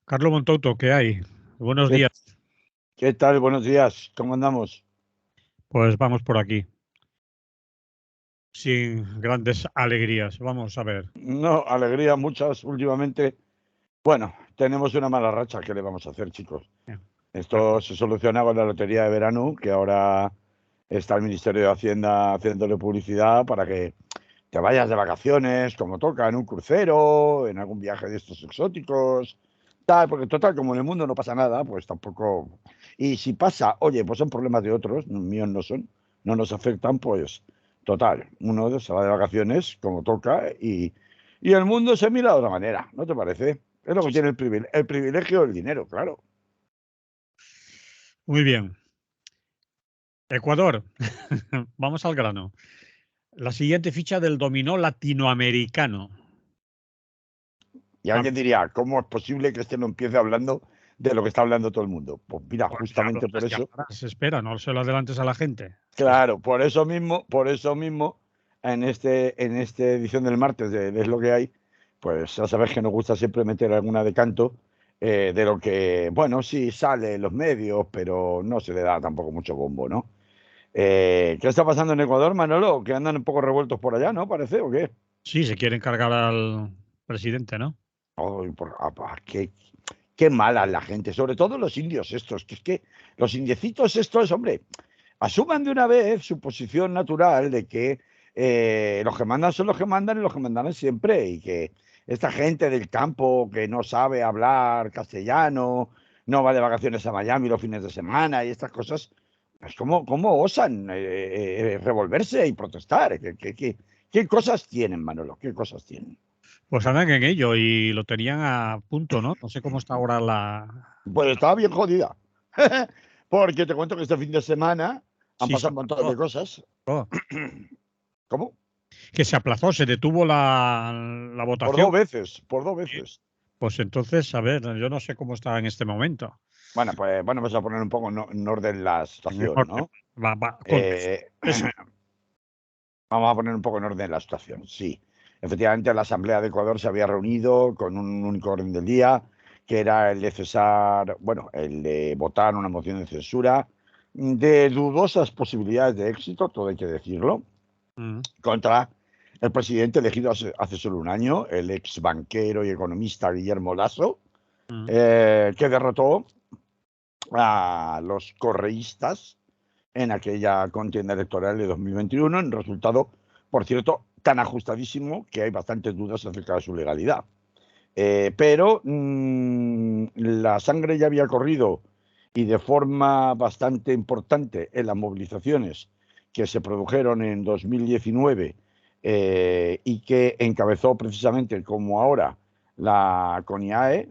Carlos Montouto, ¿qué hay? Buenos ¿Qué, días. qué tal? Buenos días. ¿Cómo andamos? Pues vamos por aquí, sin grandes alegrías. Vamos a ver. No, alegría muchas últimamente. Bueno, tenemos una mala racha. ¿Qué le vamos a hacer, chicos? Bueno, Esto se soluciona con la lotería de verano, que ahora está el Ministerio de Hacienda haciéndole publicidad para que te vayas de vacaciones, como toca, en un crucero, en algún viaje de estos exóticos, tal, porque total, como en el mundo no pasa nada, pues tampoco. Y si pasa, oye, pues son problemas de otros, míos no son, no nos afectan, pues total, uno se va de vacaciones como toca y el mundo se mira de otra manera, ¿no te parece? Es lo que sí, sí. tiene el privilegio del dinero, claro. Muy bien. Ecuador. Vamos al grano. La siguiente ficha del dominó latinoamericano. Y A- alguien diría, ¿cómo es posible que este no empiece hablando de lo que está hablando todo el mundo? Pues mira, Pues ya justamente por las eso. llamarás, espera, no se lo adelantes a la gente. Claro, por eso mismo, en esta edición del martes de Es lo que hay, pues ya sabes que nos gusta siempre meter alguna de canto de lo que, bueno, sí sale en los medios, pero no se le da tampoco mucho bombo, ¿no? ¿Qué está pasando en Ecuador, Manolo? Que andan un poco revueltos por allá, ¿no? Parece, ¿o qué? Sí, se quieren cargar al presidente, ¿no? Ay, qué mala la gente, sobre todo los indios estos, que es que los indiecitos estos, hombre, asuman de una vez su posición natural de que los que mandan son los que mandan y los que mandan siempre, y que esta gente del campo que no sabe hablar castellano, no va de vacaciones a Miami los fines de semana y estas cosas, pues cómo osan revolverse y protestar? ¿Qué cosas tienen, Manolo? ¿Qué cosas tienen? Pues andan en ello y lo tenían a punto, ¿no? No sé cómo está ahora la... Pues estaba bien jodida. Porque te cuento que este fin de semana han Sí, se pasado un montón aplazó. de cosas. ¿Cómo? Que se aplazó, se detuvo la Por votación. dos veces, por dos Sí. veces. Pues entonces, a ver, yo no sé cómo está en este momento. Bueno, pues vamos a poner un poco en orden la En situación, orden. ¿no? Va, contexto. Eh, Eso. Vamos a poner un poco en orden la situación, sí. Efectivamente, la Asamblea de Ecuador se había reunido con un único orden del día, que era el de cesar, bueno, el de votar una moción de censura de dudosas posibilidades de éxito, todo hay que decirlo, Mm, contra el presidente elegido hace solo un año, el ex banquero y economista Guillermo Lasso, mm. que derrotó a los correístas en aquella contienda electoral de 2021, en resultado, por cierto, tan ajustadísimo que hay bastantes dudas acerca de su legalidad. Pero la sangre ya había corrido y de forma bastante importante en las movilizaciones que se produjeron en 2019 y que encabezó precisamente como ahora la CONAIE,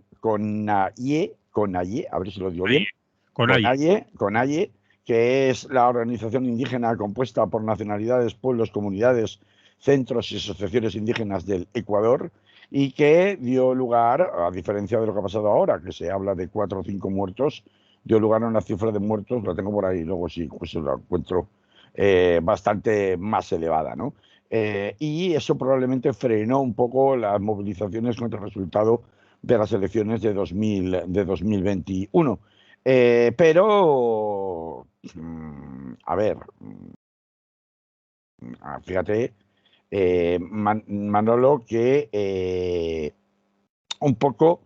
a ver si lo digo Ahí, bien, con ahí. CONAIE, que es la organización indígena compuesta por nacionalidades, pueblos, comunidades, centros y asociaciones indígenas del Ecuador, y que dio lugar, a diferencia de lo que ha pasado ahora, que se habla de 4 o 5 muertos, dio lugar a una cifra de muertos, la tengo por ahí, luego sí, pues la encuentro bastante más elevada, ¿no? Y eso probablemente frenó un poco las movilizaciones contra el resultado de las elecciones de 2021. Pero, a ver, fíjate, Manolo, que un poco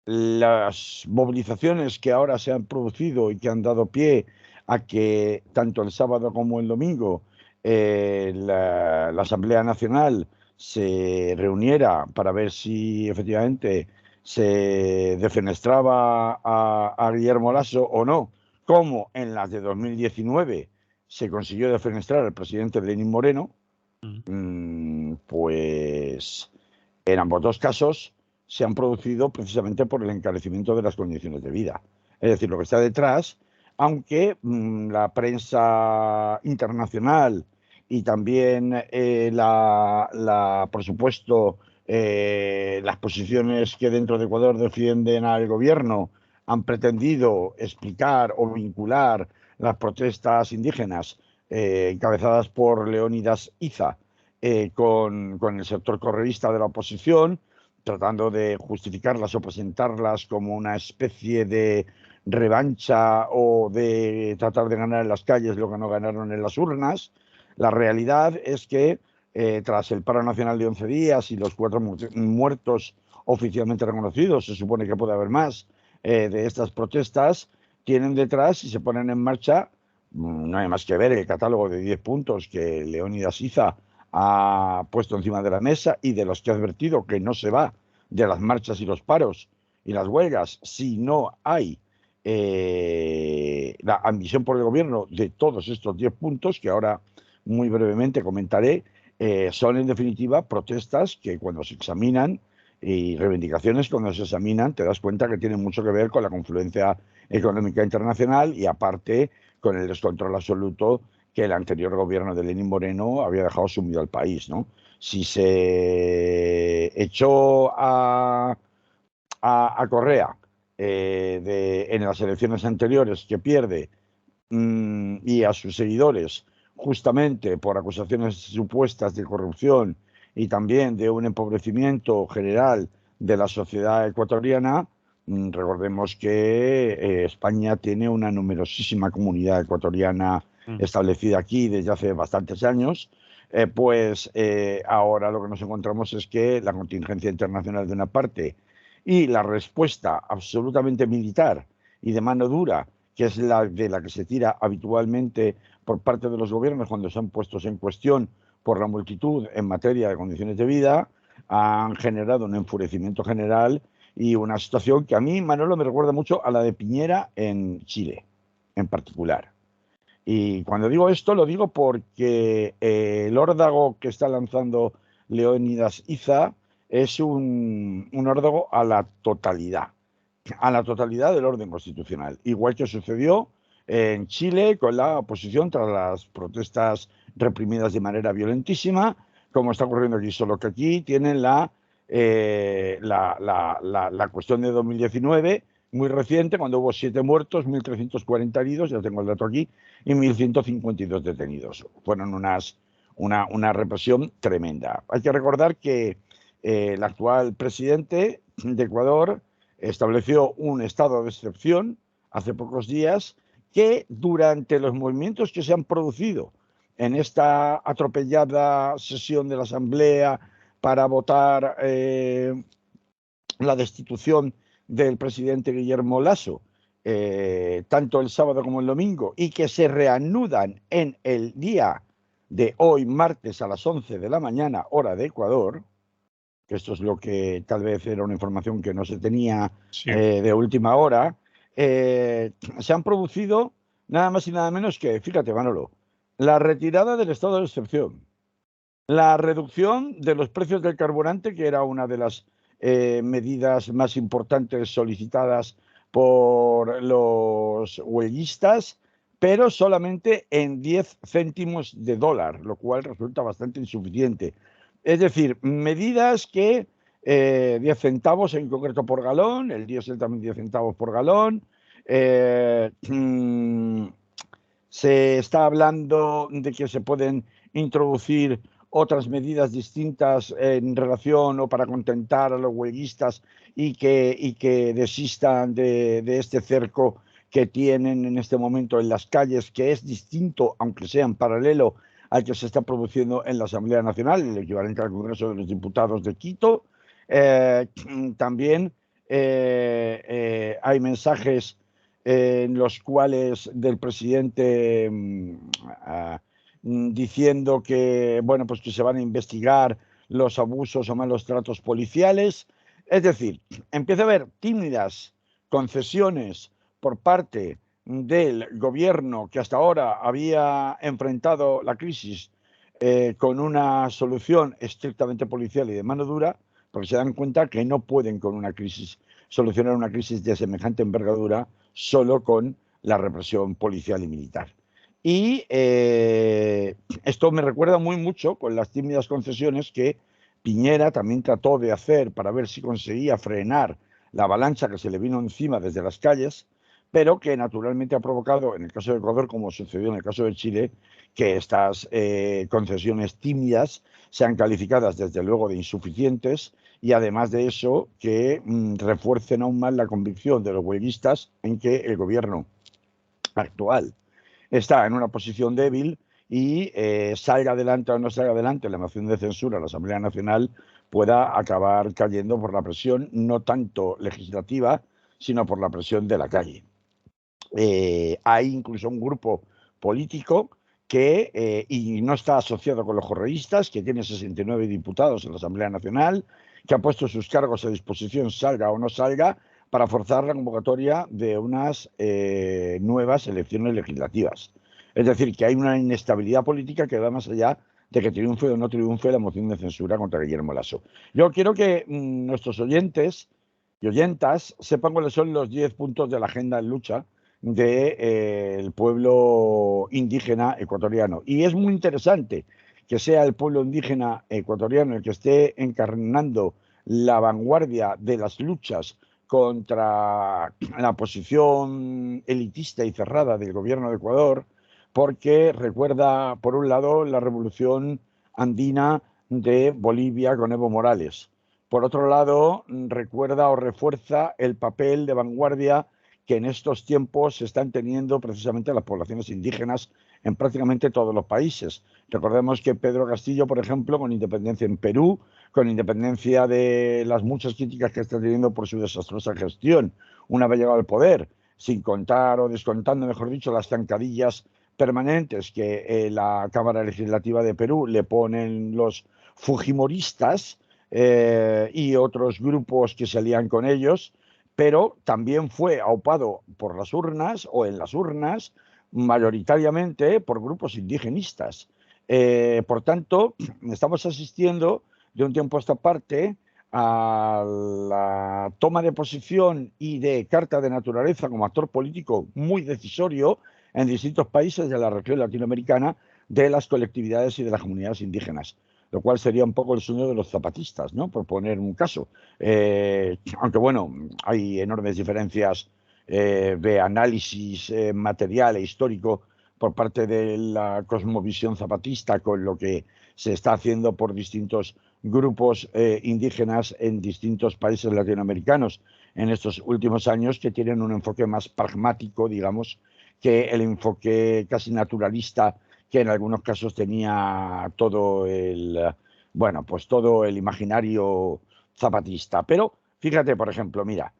las movilizaciones que ahora se han producido y que han dado pie a que tanto el sábado como el domingo la Asamblea Nacional se reuniera para ver si efectivamente se defenestraba a Guillermo Lasso o no, como en las de 2019 se consiguió defenestrar al presidente Lenín Moreno, Mm. pues en ambos dos casos se han producido precisamente por el encarecimiento de las condiciones de vida. Es decir, lo que está detrás, aunque la prensa internacional y también por supuesto, las posiciones que dentro de Ecuador defienden al gobierno han pretendido explicar o vincular las protestas indígenas encabezadas por Leónidas Iza con el sector correísta de la oposición, tratando de justificarlas o presentarlas como una especie de revancha o de tratar de ganar en las calles lo que no ganaron en las urnas. La realidad es que tras el paro nacional de 11 días y los 4 muertos oficialmente reconocidos, se supone que puede haber más, de estas protestas, tienen detrás y se ponen en marcha, no hay más que ver el catálogo de 10 puntos que Leónidas Iza ha puesto encima de la mesa y de los que ha advertido que no se va de las marchas y los paros y las huelgas si no hay la ambición por el gobierno de todos estos 10 puntos que ahora muy brevemente comentaré. Son en definitiva protestas que cuando se examinan y reivindicaciones cuando se examinan te das cuenta que tienen mucho que ver con la confluencia económica internacional y aparte con el descontrol absoluto que el anterior gobierno de Lenín Moreno había dejado sumido al país, ¿no? Si se echó a Correa en las elecciones anteriores, que pierde, y a sus seguidores, justamente por acusaciones supuestas de corrupción y también de un empobrecimiento general de la sociedad ecuatoriana. Recordemos que España tiene una numerosísima comunidad ecuatoriana establecida aquí desde hace bastantes años. Ahora lo que nos encontramos es que la contingencia internacional de una parte y la respuesta absolutamente militar y de mano dura, que es la de la que se tira habitualmente por parte de los gobiernos cuando son puestos en cuestión por la multitud en materia de condiciones de vida, han generado un enfurecimiento general y una situación que a mí, Manolo, me recuerda mucho a la de Piñera en Chile, en particular. Y cuando digo esto, lo digo porque el órdago que está lanzando Leónidas Iza es un órdago a la totalidad del orden constitucional, igual que sucedió en Chile con la oposición tras las protestas reprimidas de manera violentísima, como está ocurriendo aquí, solo que aquí tienen la cuestión de 2019, muy reciente, cuando hubo 7 muertos, 1.340 heridos, ya tengo el dato aquí, y 1.152 detenidos. Fueron una represión tremenda. Hay que recordar que el actual presidente de Ecuador estableció un estado de excepción hace pocos días que durante los movimientos que se han producido en esta atropellada sesión de la Asamblea para votar la destitución del presidente Guillermo Lasso, tanto el sábado como el domingo, y que se reanudan en el día de hoy, martes, a las 11 de la mañana, hora de Ecuador, que esto es lo que tal vez era una información que no se tenía de última hora, se han producido nada más y nada menos que, fíjate, Manolo, la retirada del estado de excepción, la reducción de los precios del carburante, que era una de las medidas más importantes solicitadas por los huelguistas, pero solamente en 10 céntimos de dólar, lo cual resulta bastante insuficiente. Es decir, medidas que 10 centavos en concreto por galón, el diésel también 10 centavos por galón. Se está hablando de que se pueden introducir otras medidas distintas en relación o para contentar a los huelguistas y que desistan de este cerco que tienen en este momento en las calles, que es distinto, aunque sea en paralelo, al que se está produciendo en la Asamblea Nacional, el equivalente al Congreso de los Diputados de Quito. También hay mensajes en los cuales del presidente diciendo que, bueno, pues que se van a investigar los abusos o malos tratos policiales. Es decir, empieza a haber tímidas concesiones por parte del gobierno que hasta ahora había enfrentado la crisis con una solución estrictamente policial y de mano dura, porque se dan cuenta que no pueden con una crisis solucionar una crisis de semejante envergadura solo con la represión policial y militar. Y esto me recuerda muy mucho con las tímidas concesiones que Piñera también trató de hacer para ver si conseguía frenar la avalancha que se le vino encima desde las calles, pero que naturalmente ha provocado, en el caso de Ecuador, como sucedió en el caso de Chile, que estas concesiones tímidas sean calificadas desde luego de insuficientes y además de eso que refuercen aún más la convicción de los huelguistas en que el gobierno actual está en una posición débil y salga adelante o no salga adelante la moción de censura a la Asamblea Nacional, pueda acabar cayendo por la presión no tanto legislativa, sino por la presión de la calle. Hay incluso un grupo político que, y no está asociado con los jorreístas, que tiene 69 diputados en la Asamblea Nacional, que ha puesto sus cargos a disposición, salga o no salga, para forzar la convocatoria de unas nuevas elecciones legislativas. Es decir, que hay una inestabilidad política que va más allá de que triunfe o no triunfe la moción de censura contra Guillermo Lasso. Yo quiero que nuestros oyentes y oyentas sepan cuáles son los 10 puntos de la agenda en lucha del pueblo indígena ecuatoriano. Y es muy interesante que sea el pueblo indígena ecuatoriano el que esté encarnando la vanguardia de las luchas contra la posición elitista y cerrada del gobierno de Ecuador, porque recuerda, por un lado, la revolución andina de Bolivia con Evo Morales. Por otro lado, recuerda o refuerza el papel de vanguardia que en estos tiempos se están teniendo precisamente las poblaciones indígenas en prácticamente todos los países. Recordemos que Pedro Castillo, por ejemplo, con independencia en Perú, con independencia de las muchas críticas que está teniendo por su desastrosa gestión, una vez llegado al poder, sin contar o descontando, mejor dicho, las zancadillas permanentes que la Cámara Legislativa de Perú le ponen los fujimoristas y otros grupos que se alían con ellos, pero también fue aupado por las urnas o en las urnas mayoritariamente por grupos indigenistas. Por tanto, estamos asistiendo de un tiempo a esta parte a la toma de posición y de carta de naturaleza como actor político muy decisorio en distintos países de la región latinoamericana de las colectividades y de las comunidades indígenas, lo cual sería un poco el sueño de los zapatistas, ¿no? Por poner un caso. Aunque bueno, hay enormes diferencias de análisis material e histórico por parte de la cosmovisión zapatista con lo que se está haciendo por distintos grupos indígenas en distintos países latinoamericanos en estos últimos años, que tienen un enfoque más pragmático, digamos, que el enfoque casi naturalista que en algunos casos tenía todo bueno, pues todo el imaginario zapatista. Pero fíjate, por ejemplo, mira,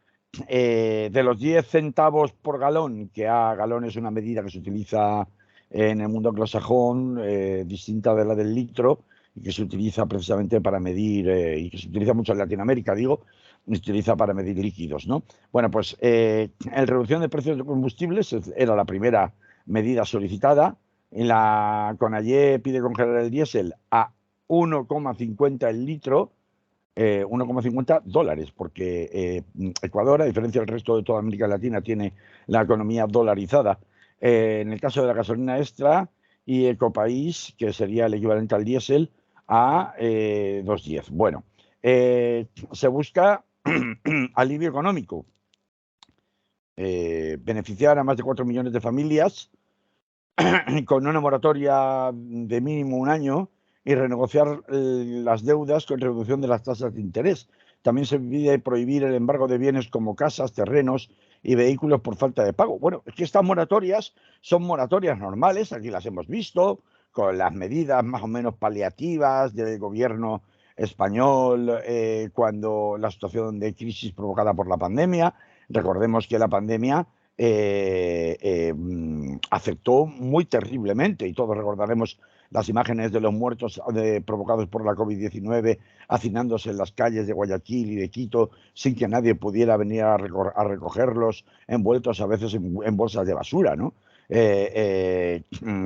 de los 10 centavos por galón, que galón es una medida que se utiliza en el mundo anglosajón, distinta de la del litro, y que se utiliza precisamente para medir, y que se utiliza mucho en Latinoamérica, digo, se utiliza para medir líquidos, ¿no? Bueno, pues en reducción de precios de combustibles era la primera medida solicitada. En la CONAIE pide congelar el diésel a 1,50 el litro, 1,50 dólares, porque Ecuador, a diferencia del resto de toda América Latina, tiene la economía dolarizada. En el caso de la gasolina extra y Ecopaís, que sería el equivalente al diésel, a 2,10. Bueno, se busca alivio económico, beneficiar a más de 4 millones de familias con una moratoria de mínimo un año y renegociar las deudas con reducción de las tasas de interés. También se pide prohibir el embargo de bienes como casas, terrenos y vehículos por falta de pago. Bueno, es que estas moratorias son moratorias normales, aquí las hemos visto, con las medidas más o menos paliativas del gobierno español cuando la situación de crisis provocada por la pandemia. Recordemos que la pandemia afectó muy terriblemente y todos recordaremos las imágenes de los muertos provocados por la COVID-19 hacinándose en las calles de Guayaquil y de Quito sin que nadie pudiera venir a recogerlos, envueltos a veces en bolsas de basura, ¿no?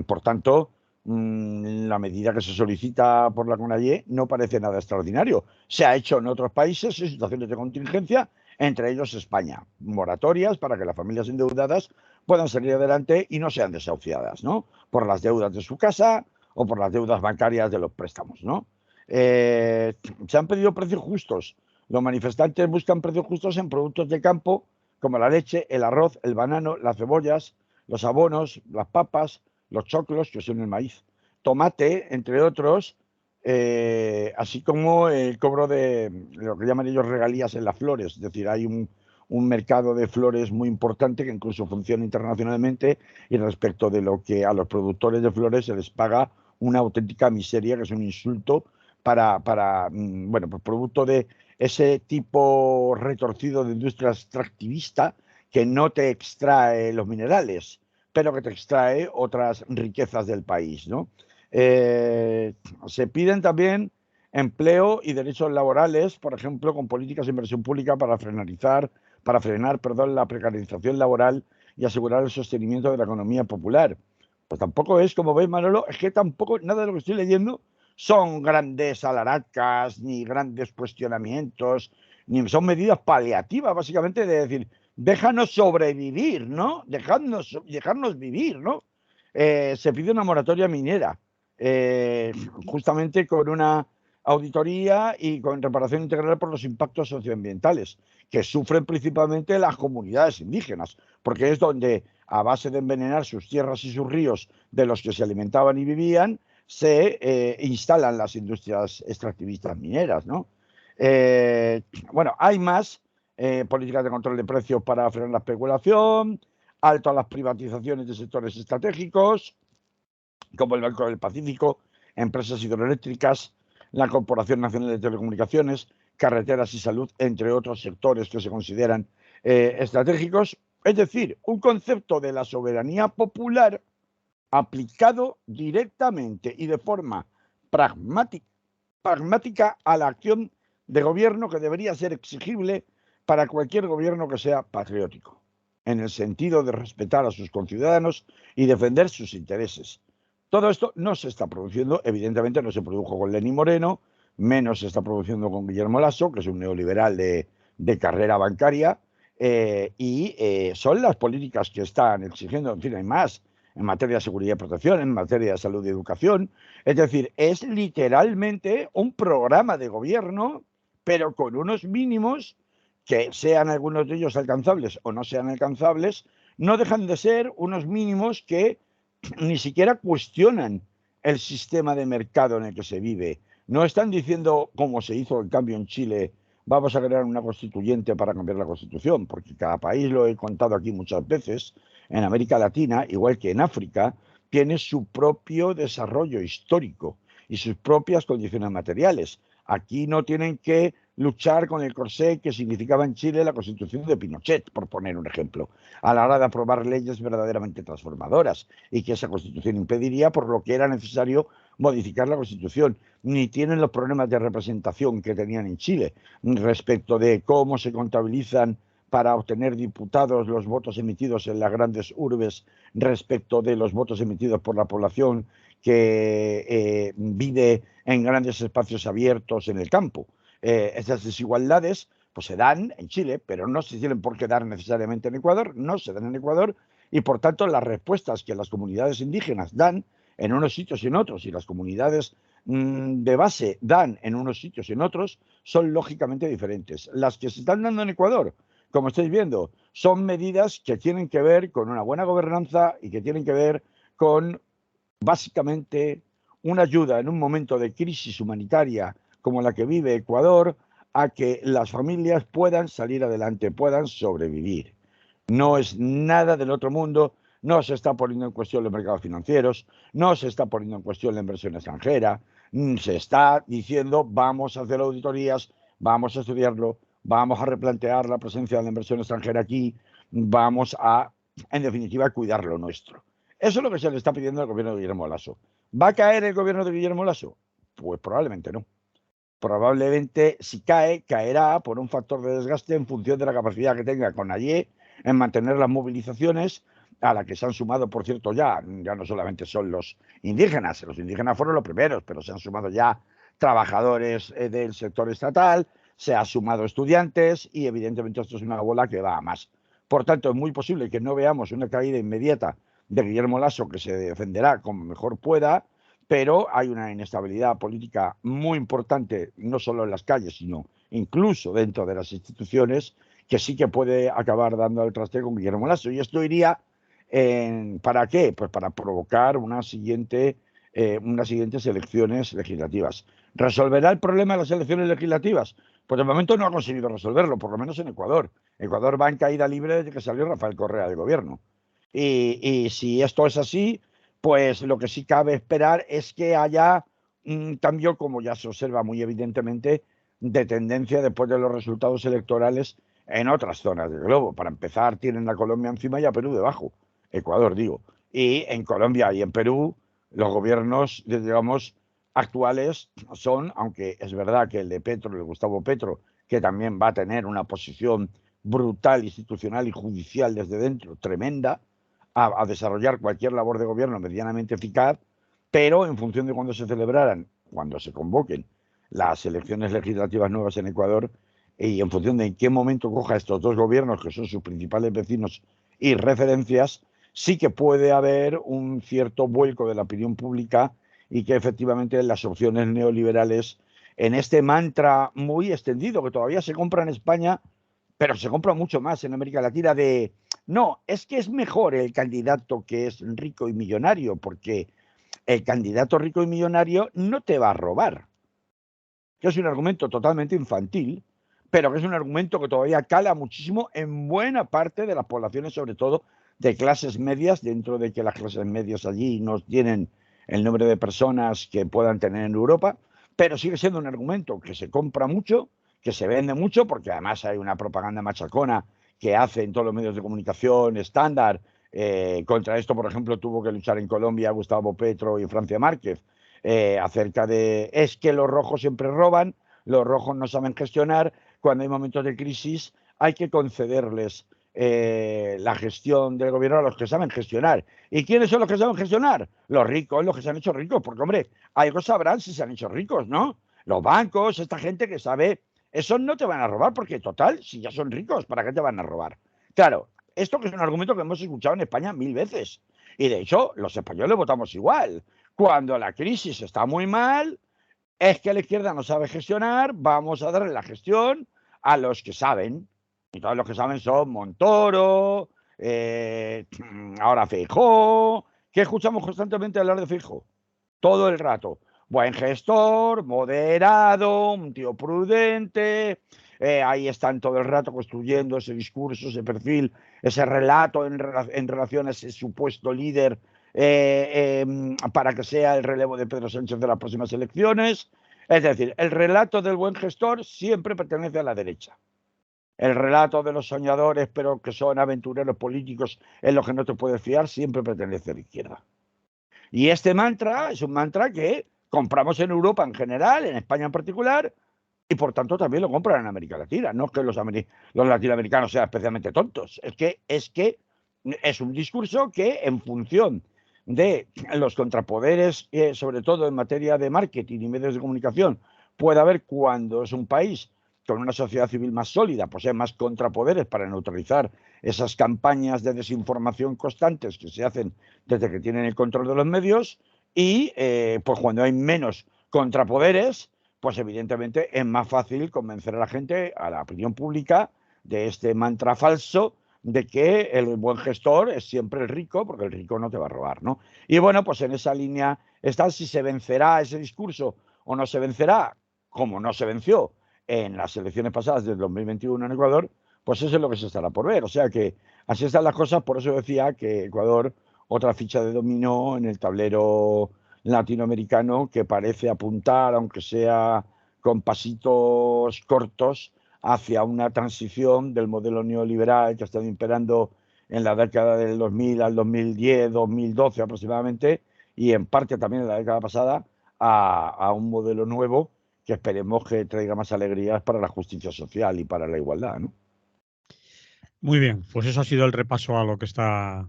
Por tanto, la medida que se solicita por la CONAIE no parece nada extraordinario. Se ha hecho en otros países en situaciones de contingencia, entre ellos España. Moratorias para que las familias endeudadas puedan salir adelante y no sean desahuciadas, ¿no? Por las deudas de su casa o por las deudas bancarias de los préstamos, ¿no? Se han pedido precios justos. Los manifestantes buscan precios justos en productos de campo como la leche, el arroz, el banano, las cebollas, los abonos, las papas, los choclos, que son el maíz, tomate, entre otros, así como el cobro de lo que llaman ellos regalías en las flores. Es decir, hay un mercado de flores muy importante que incluso funciona internacionalmente, y respecto de lo que a los productores de flores se les paga una auténtica miseria, que es un insulto bueno, pues producto de ese tipo retorcido de industria extractivista que no te extrae los minerales, pero que te extrae otras riquezas del país, ¿no? Eh, Se piden también empleo y derechos laborales, por ejemplo, con políticas de inversión pública para frenar, perdón, la precarización laboral y asegurar el sostenimiento de la economía popular. Pues tampoco es, como veis, Manolo, es que tampoco nada de lo que estoy leyendo son grandes alaracas, ni grandes cuestionamientos, ni son medidas paliativas, básicamente, de decir, déjanos sobrevivir, ¿no? Dejarnos vivir, ¿no? Se pide una moratoria minera, eh, justamente con una auditoría y con reparación integral por los impactos socioambientales, que sufren principalmente las comunidades indígenas, porque es donde, a base de envenenar sus tierras y sus ríos de los que se alimentaban y vivían, se instalan las industrias extractivistas mineras, ¿no? Eh, bueno, hay más políticas de control de precios para frenar la especulación, alto a las privatizaciones de sectores estratégicos, como el Banco del Pacífico, empresas hidroeléctricas, la Corporación Nacional de Telecomunicaciones, carreteras y salud, entre otros sectores que se consideran estratégicos. Es decir, un concepto de la soberanía popular aplicado directamente y de forma pragmática, pragmática a la acción de gobierno, que debería ser exigible para cualquier gobierno que sea patriótico, en el sentido de respetar a sus conciudadanos y defender sus intereses. Todo esto no se está produciendo, evidentemente no se produjo con Lenín Moreno, menos se está produciendo con Guillermo Lasso, que es un neoliberal de carrera bancaria, son las políticas que están exigiendo, en fin, hay más, en materia de seguridad y protección, en materia de salud y educación. Es decir, es literalmente un programa de gobierno, pero con unos mínimos que, sean algunos de ellos alcanzables o no sean alcanzables, no dejan de ser unos mínimos que ni siquiera cuestionan el sistema de mercado en el que se vive. No están diciendo, como se hizo el cambio en Chile, vamos a crear una constituyente para cambiar la constitución, porque cada país, lo he contado aquí muchas veces, en América Latina, igual que en África, tiene su propio desarrollo histórico y sus propias condiciones materiales. Aquí no tienen que luchar con el corsé que significaba en Chile la constitución de Pinochet, por poner un ejemplo, a la hora de aprobar leyes verdaderamente transformadoras, y que esa constitución impediría, por lo que era necesario modificar la constitución. Ni tienen los problemas de representación que tenían en Chile respecto de cómo se contabilizan para obtener diputados los votos emitidos en las grandes urbes respecto de los votos emitidos por la población que vive en grandes espacios abiertos en el campo. Esas desigualdades pues se dan en Chile, pero no se tienen por qué dar necesariamente en Ecuador, no se dan en Ecuador, y por tanto las respuestas que las comunidades indígenas dan en unos sitios y en otros, y las comunidades de base dan en unos sitios y en otros, son lógicamente diferentes. Las que se están dando en Ecuador, como estáis viendo, son medidas que tienen que ver con una buena gobernanza y que tienen que ver con, básicamente, una ayuda en un momento de crisis humanitaria como la que vive Ecuador, a que las familias puedan salir adelante, puedan sobrevivir. No es nada del otro mundo, no se está poniendo en cuestión los mercados financieros, no se está poniendo en cuestión la inversión extranjera, se está diciendo vamos a hacer auditorías, vamos a estudiarlo, vamos a replantear la presencia de la inversión extranjera aquí, vamos a, en definitiva, cuidar lo nuestro. Eso es lo que se le está pidiendo al gobierno de Guillermo Lasso. ¿Va a caer el gobierno de Guillermo Lasso? Pues probablemente no. Probablemente, si cae, caerá por un factor de desgaste en función de la capacidad que tenga CONAIE en mantener las movilizaciones, a la que se han sumado, por cierto, ya no solamente son los indígenas fueron los primeros, pero se han sumado ya trabajadores del sector estatal, se han sumado estudiantes, y evidentemente esto es una bola que va a más. Por tanto, es muy posible que no veamos una caída inmediata de Guillermo Lasso, que se defenderá como mejor pueda, pero hay una inestabilidad política muy importante, no solo en las calles, sino incluso dentro de las instituciones, que sí que puede acabar dando el traste con Guillermo Lasso. Y esto iría ¿para qué? Pues para provocar unas siguientes elecciones legislativas. ¿Resolverá el problema de las elecciones legislativas? Pues de momento no ha conseguido resolverlo, por lo menos en Ecuador. Ecuador va en caída libre desde que salió Rafael Correa del gobierno. Y si esto es así, pues lo que sí cabe esperar es que haya un cambio, como ya se observa muy evidentemente, de tendencia después de los resultados electorales en otras zonas del globo. Para empezar, tienen a Colombia encima y a Perú debajo, Ecuador digo. Y en Colombia y en Perú, los gobiernos, digamos, actuales son, aunque es verdad que el de Petro, el de Gustavo Petro, que también va a tener una posición brutal, institucional y judicial desde dentro, tremenda, a desarrollar cualquier labor de gobierno medianamente eficaz, pero en función de cuando se celebraran, cuando se convoquen las elecciones legislativas nuevas en Ecuador, y en función de en qué momento coja estos dos gobiernos, que son sus principales vecinos y referencias, sí que puede haber un cierto vuelco de la opinión pública y que efectivamente las opciones neoliberales, en este mantra muy extendido que todavía se compra en España, pero se compra mucho más en América Latina, de no, es que es mejor el candidato que es rico y millonario, porque el candidato rico y millonario no te va a robar, que es un argumento totalmente infantil, pero que es un argumento que todavía cala muchísimo en buena parte de las poblaciones, sobre todo de clases medias, dentro de que las clases medias allí no tienen el número de personas que puedan tener en Europa, pero sigue siendo un argumento que se compra mucho, que se vende mucho, porque además hay una propaganda machacona que hace en todos los medios de comunicación estándar. Contra esto, por ejemplo, tuvo que luchar en Colombia Gustavo Petro y Francia Márquez, acerca de es que los rojos siempre roban, los rojos no saben gestionar, cuando hay momentos de crisis hay que concederles la gestión del gobierno a los que saben gestionar. ¿Y quiénes son los que saben gestionar? Los ricos, los que se han hecho ricos, porque hombre, algo sabrán si se han hecho ricos, ¿no? Los bancos, esta gente que sabe, esos no te van a robar, porque total, si ya son ricos, ¿para qué te van a robar? Claro, esto que es un argumento que hemos escuchado en España 1000 veces. Y de hecho, los españoles votamos igual. Cuando la crisis está muy mal, es que la izquierda no sabe gestionar, vamos a darle la gestión a los que saben. Y todos los que saben son Montoro, ahora Feijóo, que escuchamos constantemente hablar de Feijóo. Todo el rato. Buen gestor, moderado, un tío prudente. Ahí están todo el rato construyendo ese discurso, ese perfil, ese relato en relación a ese supuesto líder, para que sea el relevo de Pedro Sánchez de las próximas elecciones. Es decir, el relato del buen gestor siempre pertenece a la derecha. El relato de los soñadores, pero que son aventureros políticos en los que no te puedes fiar, siempre pertenece a la izquierda. Y este mantra es un mantra que compramos en Europa en general, en España en particular, y por tanto también lo compran en América Latina. No es que los latinoamericanos sean especialmente tontos, es que es un discurso que en función de los contrapoderes, sobre todo en materia de marketing y medios de comunicación, puede haber cuando es un país con una sociedad civil más sólida, posee más contrapoderes para neutralizar esas campañas de desinformación constantes que se hacen desde que tienen el control de los medios, y pues cuando hay menos contrapoderes, pues evidentemente es más fácil convencer a la gente, a la opinión pública, de este mantra falso de que el buen gestor es siempre el rico, porque el rico no te va a robar, ¿no? Y bueno, pues en esa línea está si se vencerá ese discurso o no se vencerá, como no se venció en las elecciones pasadas del 2021 en Ecuador, pues eso es lo que se estará por ver. O sea que así están las cosas, por eso decía que Ecuador, otra ficha de dominó en el tablero latinoamericano que parece apuntar, aunque sea con pasitos cortos, hacia una transición del modelo neoliberal que ha estado imperando en la década del 2000 al 2010, 2012 aproximadamente, y en parte también en la década pasada, a un modelo nuevo que esperemos que traiga más alegrías para la justicia social y para la igualdad, ¿no? Muy bien, pues eso ha sido el repaso a lo que está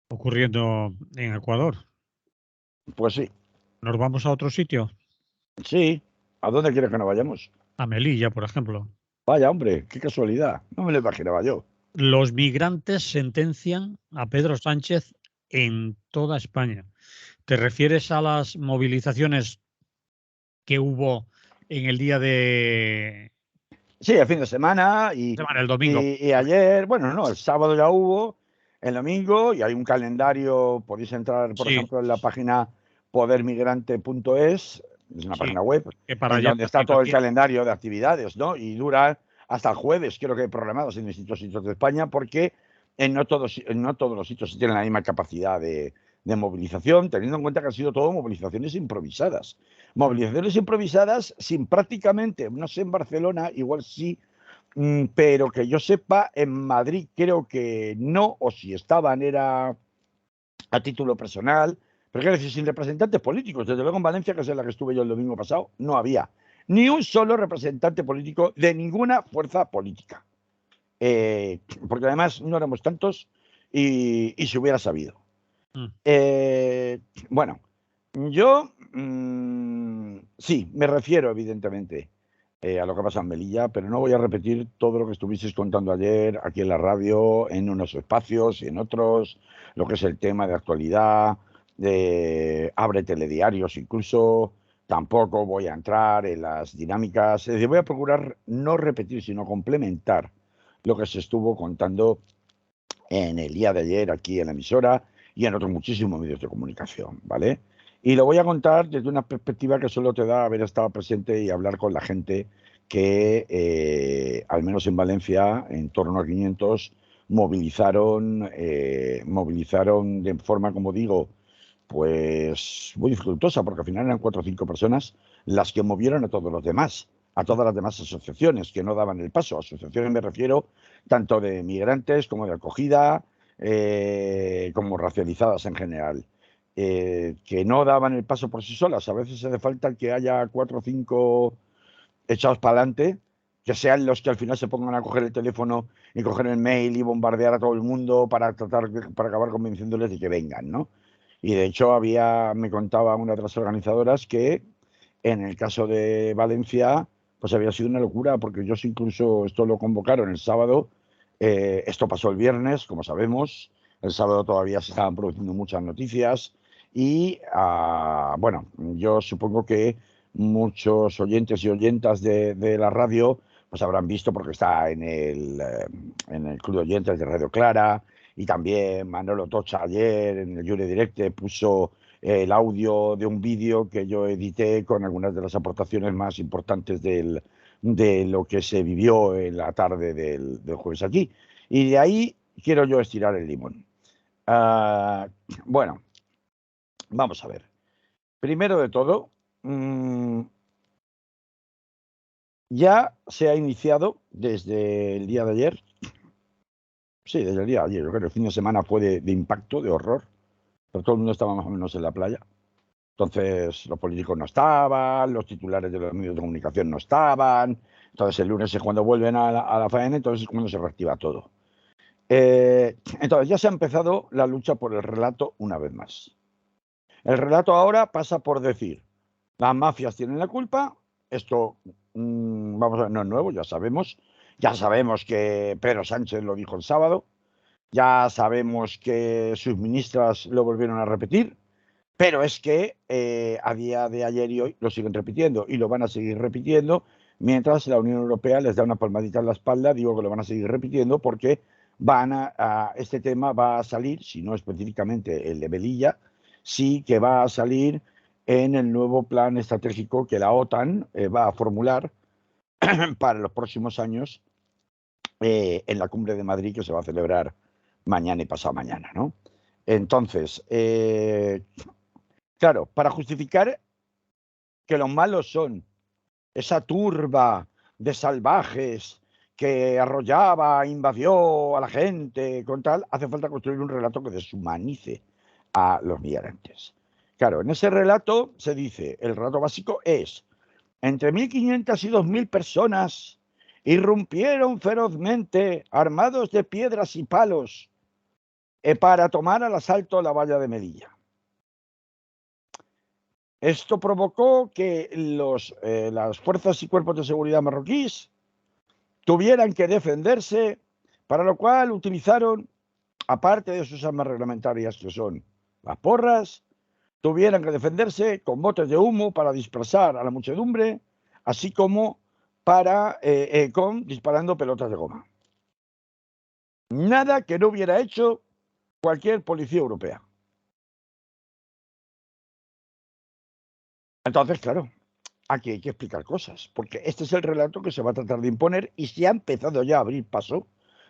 ocurriendo en Ecuador. Pues sí, ¿Nos vamos a otro sitio? sí. ¿A dónde quieres que nos vayamos? A Melilla, por ejemplo. Vaya, hombre, qué casualidad. No me lo imaginaba yo. Los migrantes sentencian a Pedro Sánchez en toda España. ¿Te refieres a las movilizaciones que hubo en el día de Sí, el fin de semana semana, el domingo? y ayer, bueno, no, el sábado ya hubo, el domingo, y hay un calendario, podéis entrar, por Sí, ejemplo, en la página podermigrante.es, Es una Sí, página web que para en allá donde está también todo el hacía. calendario de actividades, ¿no? Y dura hasta el jueves, creo que hay programados en distintos sitios de España, porque no todos los sitios tienen la misma capacidad de movilización, teniendo en cuenta que han sido todo movilizaciones improvisadas. Movilizaciones improvisadas sin prácticamente, no sé en Barcelona, igual sí, pero que yo sepa, en Madrid creo que no, o si estaban era a título personal, pero quiero decir, sin representantes políticos. Desde luego en Valencia, que es en la que estuve yo el domingo pasado, no había ni un solo representante político de ninguna fuerza política. Porque además no éramos tantos y se hubiera sabido. Mm. Bueno, yo sí, me refiero evidentemente a lo que pasa en Melilla, pero no voy a repetir todo lo que estuvisteis contando ayer aquí en la radio, en unos espacios y en otros, lo que es el tema de actualidad, de Abre Telediarios incluso. Tampoco voy a entrar en las dinámicas, es decir, voy a procurar no repetir, sino complementar lo que se estuvo contando en el día de ayer aquí en la emisora y en otros muchísimos medios de comunicación, ¿vale? Y lo voy a contar desde una perspectiva que solo te da haber estado presente y hablar con la gente que, al menos en Valencia, en torno a 500, movilizaron de forma, como digo, pues muy dificultosa, porque al final eran 4 o 5 personas las que movieron a todos los demás, a todas las demás asociaciones que no daban el paso. Asociaciones me refiero tanto de migrantes como de acogida, como racializadas en general, que no daban el paso por sí solas. A veces hace falta que haya 4 o 5 echados para adelante, que sean los que al final se pongan a coger el teléfono y coger el mail y bombardear a todo el mundo para para acabar convenciéndoles de que vengan, ¿no? Y de hecho me contaba una de las organizadoras que en el caso de Valencia, pues había sido una locura, porque ellos incluso esto lo convocaron el sábado, esto pasó el viernes, como sabemos, el sábado todavía se estaban produciendo muchas noticias y, bueno, yo supongo que muchos oyentes y oyentas de la radio pues habrán visto, porque está en el Club de Oyentes de Radio Clara, y también Manolo Tocha ayer en el Jure Directe puso el audio de un vídeo que yo edité con algunas de las aportaciones más importantes de lo que se vivió en la tarde del jueves aquí. Y de ahí quiero yo estirar el limón. Bueno, vamos a ver. Primero de todo, ya se ha iniciado desde el día de ayer. Sí, desde el día de ayer. Yo creo que el fin de semana fue de impacto, de horror, pero todo el mundo estaba más o menos en la playa. Entonces, los políticos no estaban, los titulares de los medios de comunicación no estaban. Entonces, el lunes es cuando vuelven a la faena, entonces es cuando se reactiva todo. Entonces, ya se ha empezado la lucha por el relato una vez más. El relato ahora pasa por decir, las mafias tienen la culpa, esto, vamos a ver, no es nuevo, ya sabemos que Pedro Sánchez lo dijo el sábado, ya sabemos que sus ministras lo volvieron a repetir, pero es que a día de ayer y hoy lo siguen repitiendo y lo van a seguir repitiendo mientras la Unión Europea les da una palmadita en la espalda. Digo que lo van a seguir repitiendo porque este tema va a salir, si no específicamente el de Melilla, sí que va a salir en el nuevo plan estratégico que la OTAN va a formular para los próximos años en la cumbre de Madrid, que se va a celebrar mañana y pasado mañana, ¿no? Entonces, claro, para justificar que los malos son esa turba de salvajes que arrollaba, invadió a la gente, con tal, hace falta construir un relato que deshumanice a los migrantes. Claro, en ese relato se dice, el relato básico es, entre 1.500 y 2.000 personas irrumpieron ferozmente, armados de piedras y palos, para tomar al asalto la valla de Melilla. Esto provocó que las fuerzas y cuerpos de seguridad marroquíes tuvieran que defenderse, para lo cual utilizaron, aparte de sus armas reglamentarias, que son las porras, tuvieran que defenderse con botes de humo para dispersar a la muchedumbre, así como disparando pelotas de goma. Nada que no hubiera hecho cualquier policía europea. Entonces, claro, aquí hay que explicar cosas, porque este es el relato que se va a tratar de imponer y se ha empezado ya a abrir paso,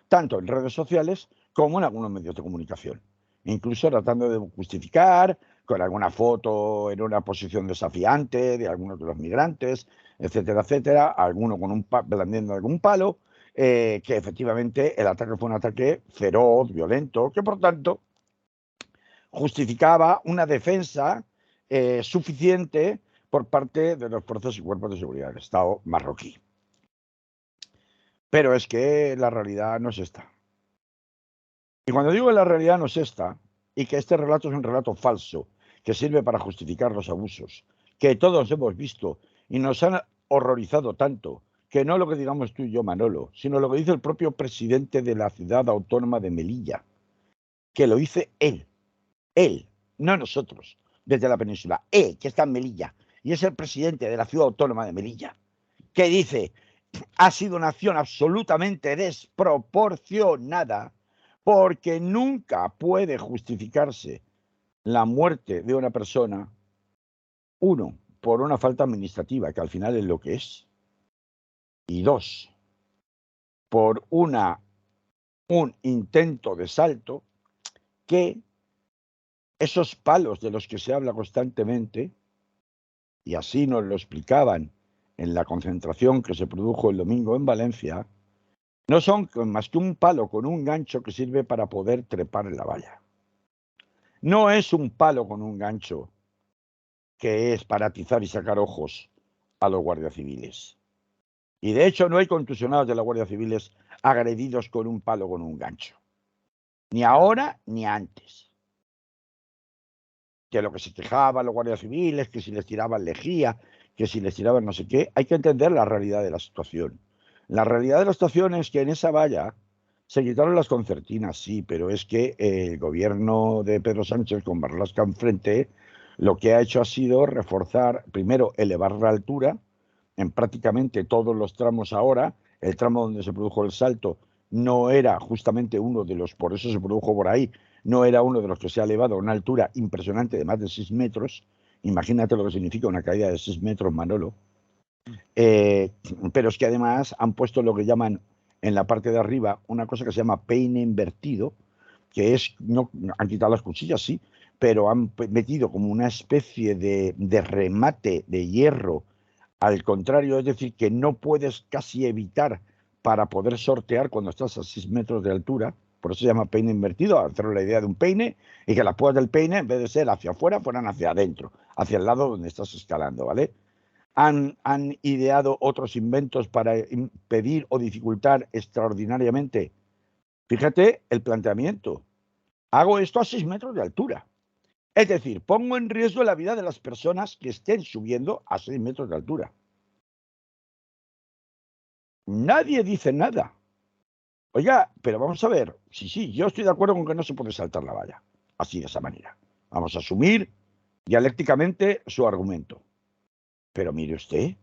tanto en redes sociales como en algunos medios de comunicación, incluso tratando de justificar con alguna foto en una posición desafiante de algunos de los migrantes, etcétera, etcétera, alguno con blandiendo algún palo, que efectivamente el ataque fue un ataque feroz, violento, que por tanto justificaba una defensa suficiente por parte de los fuerzas y cuerpos de seguridad del Estado marroquí. Pero es que la realidad no es esta. Y cuando digo que la realidad no es esta, y que este relato es un relato falso, que sirve para justificar los abusos, que todos hemos visto y nos han horrorizado tanto, que no lo que digamos tú y yo, Manolo, sino lo que dice el propio presidente de la ciudad autónoma de Melilla, que lo dice él, no nosotros, desde la península, él, que está en Melilla, y es el presidente de la ciudad autónoma de Melilla, que dice, ha sido una acción absolutamente desproporcionada, porque nunca puede justificarse la muerte de una persona, uno, por una falta administrativa, que al final es lo que es, y dos, por un intento de salto, que esos palos de los que se habla constantemente, y así nos lo explicaban en la concentración que se produjo el domingo en Valencia, no son más que un palo con un gancho que sirve para poder trepar en la valla. No es un palo con un gancho que es para atizar y sacar ojos a los guardias civiles. Y de hecho no hay contusionados de la Guardia Civiles agredidos con un palo con un gancho. Ni ahora ni antes. Que lo que se quejaban los guardias civiles, que si les tiraban lejía, que si les tiraban no sé qué, hay que entender la realidad de la situación. La realidad de la situación es que en esa valla se quitaron las concertinas, sí, pero es que el gobierno de Pedro Sánchez con Marlaska enfrente lo que ha hecho ha sido reforzar, primero, elevar la altura en prácticamente todos los tramos ahora. El tramo donde se produjo el salto no era justamente uno de los, por eso se produjo por ahí, no era uno de los que se ha elevado a una altura impresionante de más de 6 metros. Imagínate lo que significa una caída de 6 metros, Manolo. Pero es que además han puesto lo que llaman en la parte de arriba una cosa que se llama peine invertido, que es, no, han quitado las cuchillas, sí, pero han metido como una especie de remate de hierro al contrario, es decir, que no puedes casi evitar para poder sortear cuando estás a 6 metros de altura. Por eso se llama peine invertido, hacer la idea de un peine y que las púas del peine, en vez de ser hacia afuera, fueran hacia adentro, hacia el lado donde estás escalando, ¿vale? Han ideado otros inventos para impedir o dificultar extraordinariamente. Fíjate el planteamiento. Hago esto a 6 metros de altura. Es decir, pongo en riesgo la vida de las personas que estén subiendo a 6 metros de altura. Nadie dice nada. Oiga, pero vamos a ver, sí, yo estoy de acuerdo con que no se puede saltar la valla, así de esa manera. Vamos a asumir dialécticamente su argumento. Pero mire usted,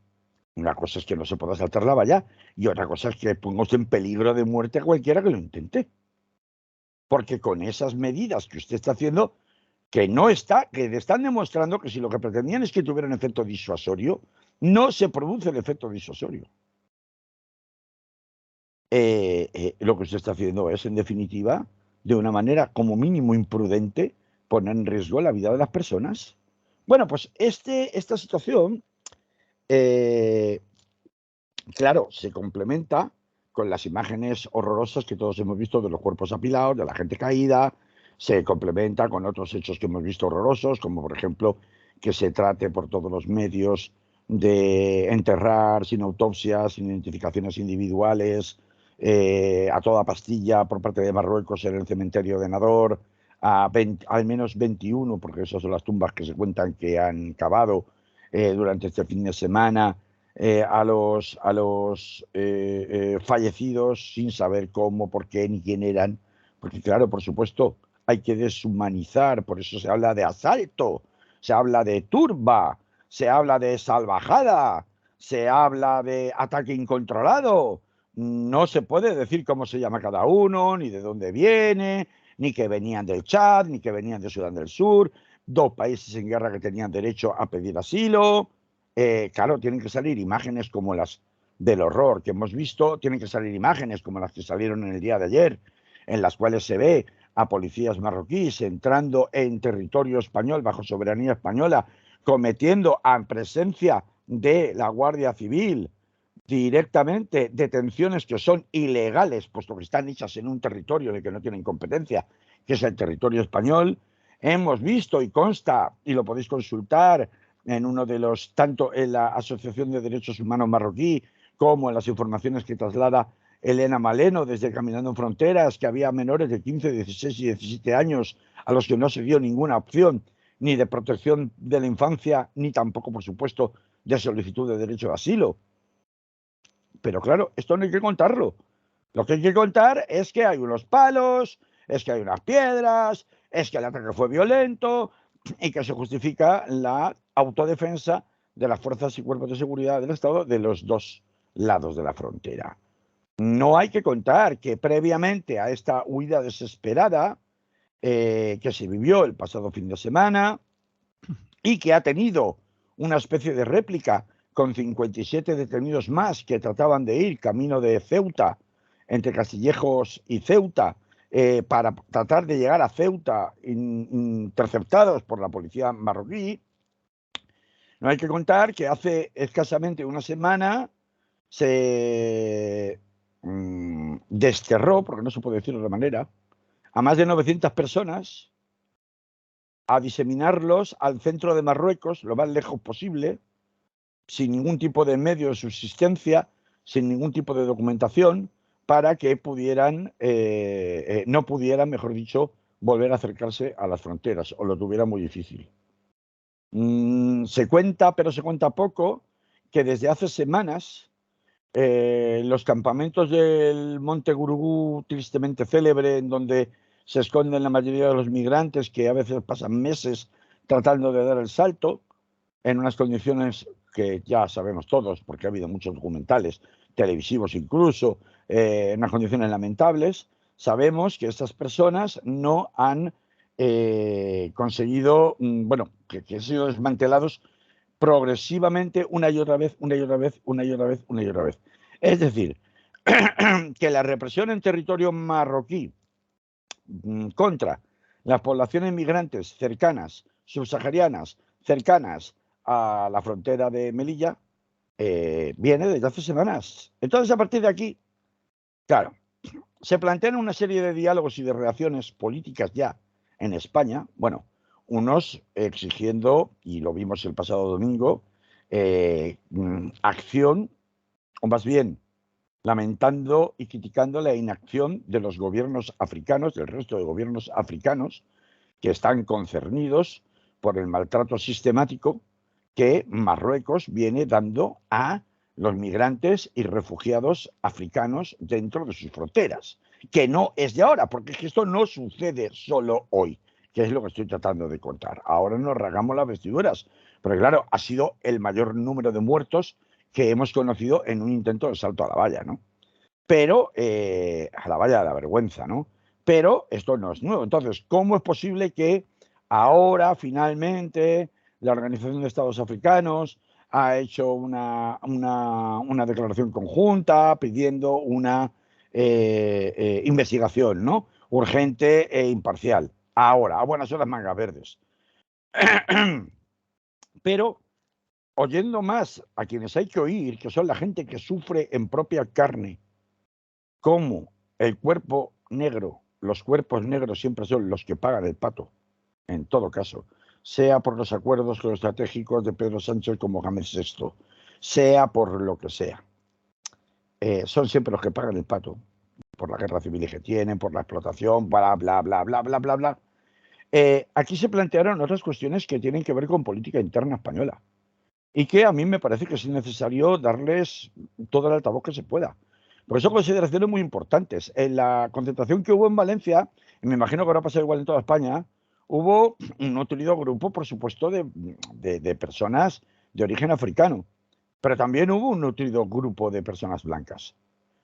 una cosa es que no se pueda saltar la valla y otra cosa es que ponga usted en peligro de muerte a cualquiera que lo intente. Porque con esas medidas que usted está haciendo, que le están demostrando que si lo que pretendían es que tuviera un efecto disuasorio, no se produce el efecto disuasorio. Lo que usted está haciendo es, en definitiva, de una manera como mínimo imprudente, poner en riesgo la vida de las personas. Bueno, pues esta situación, claro, se complementa con las imágenes horrorosas que todos hemos visto de los cuerpos apilados, de la gente caída, se complementa con otros hechos que hemos visto horrorosos, como por ejemplo que se trate por todos los medios de enterrar sin autopsias, sin identificaciones individuales, a toda pastilla por parte de Marruecos en el cementerio de Nador, al menos 21, porque esas son las tumbas que se cuentan que han cavado durante este fin de semana, a los fallecidos sin saber cómo, por qué ni quién eran, porque claro, por supuesto, hay que deshumanizar, por eso se habla de asalto, se habla de turba, se habla de salvajada, se habla de ataque incontrolado. No se puede decir cómo se llama cada uno, ni de dónde viene, ni que venían del Chad, ni que venían de Sudán del Sur, dos países en guerra que tenían derecho a pedir asilo. claro, tienen que salir imágenes como las del horror que hemos visto, tienen que salir imágenes como las que salieron en el día de ayer, en las cuales se ve a policías marroquíes entrando en territorio español bajo soberanía española, cometiendo en presencia de la Guardia Civil directamente detenciones que son ilegales, puesto que están hechas en un territorio de que no tienen competencia, que es el territorio español. Hemos visto y consta, y lo podéis consultar en uno de los, tanto en la Asociación de Derechos Humanos marroquí, como en las informaciones que traslada Elena Maleno desde Caminando en Fronteras, que había menores de 15, 16 y 17 años a los que no se dio ninguna opción ni de protección de la infancia, ni tampoco, por supuesto, de solicitud de derecho de asilo. Pero claro, esto no hay que contarlo. Lo que hay que contar es que hay unos palos, es que hay unas piedras, es que el ataque fue violento y que se justifica la autodefensa de las fuerzas y cuerpos de seguridad del Estado de los dos lados de la frontera. No hay que contar que previamente a esta huida desesperada que se vivió el pasado fin de semana y que ha tenido una especie de réplica con 57 detenidos más que trataban de ir camino de Ceuta, entre Castillejos y Ceuta, para tratar de llegar a Ceuta interceptados por la policía marroquí. No hay que contar que hace escasamente una semana se desterró, porque no se puede decir de otra manera, a más de 900 personas a diseminarlos al centro de Marruecos, lo más lejos posible, sin ningún tipo de medio de subsistencia, sin ningún tipo de documentación, para que pudieran, no pudieran, mejor dicho, volver a acercarse a las fronteras, o lo tuvieran muy difícil. Se cuenta, pero se cuenta poco, que desde hace semanas los campamentos del Monte Gurugú, tristemente célebre, en donde se esconden la mayoría de los migrantes, que a veces pasan meses tratando de dar el salto, en unas condiciones que ya sabemos todos, porque ha habido muchos documentales, televisivos incluso, en unas condiciones lamentables. Sabemos que estas personas no han conseguido, bueno, que han sido desmantelados progresivamente una y otra vez, una y otra vez, una y otra vez, una y otra vez. Es decir, que la represión en territorio marroquí contra las poblaciones migrantes cercanas, subsaharianas, cercanas a la frontera de Melilla, viene desde hace semanas. Entonces, a partir de aquí, claro, se plantean una serie de diálogos y de relaciones políticas ya en España, bueno, unos exigiendo, y lo vimos el pasado domingo, acción, o más bien lamentando y criticando la inacción de los gobiernos africanos, del resto de gobiernos africanos, que están concernidos por el maltrato sistemático que Marruecos viene dando a los migrantes y refugiados africanos dentro de sus fronteras, que no es de ahora, porque es que esto no sucede solo hoy, que es lo que estoy tratando de contar. Ahora nos rasgamos las vestiduras, porque claro, ha sido el mayor número de muertos que hemos conocido en un intento de salto a la valla, ¿no? Pero, a la valla de la vergüenza, ¿no? Pero esto no es nuevo. Entonces, ¿cómo es posible que ahora, finalmente, la Organización de Estados Africanos ha hecho una declaración conjunta pidiendo una investigación, ¿no? Urgente e imparcial? Ahora, a buenas horas, mangas verdes. Pero, oyendo más a quienes hay que oír, que son la gente que sufre en propia carne, cómo el cuerpo negro, los cuerpos negros siempre son los que pagan el pato, en todo caso, sea por los acuerdos geoestratégicos de Pedro Sánchez con Mohamed VI, sea por lo que sea. Son siempre los que pagan el pato, por la guerra civil que tienen, por la explotación, bla, bla, bla, bla, bla, bla, bla. Aquí se plantearon otras cuestiones que tienen que ver con política interna española y que a mí me parece que es necesario darles todo el altavoz que se pueda. Porque son consideraciones muy importantes. En la concentración que hubo en Valencia, y me imagino que ahora pasa igual en toda España, hubo un nutrido grupo, por supuesto, de personas de origen africano, pero también hubo un nutrido grupo de personas blancas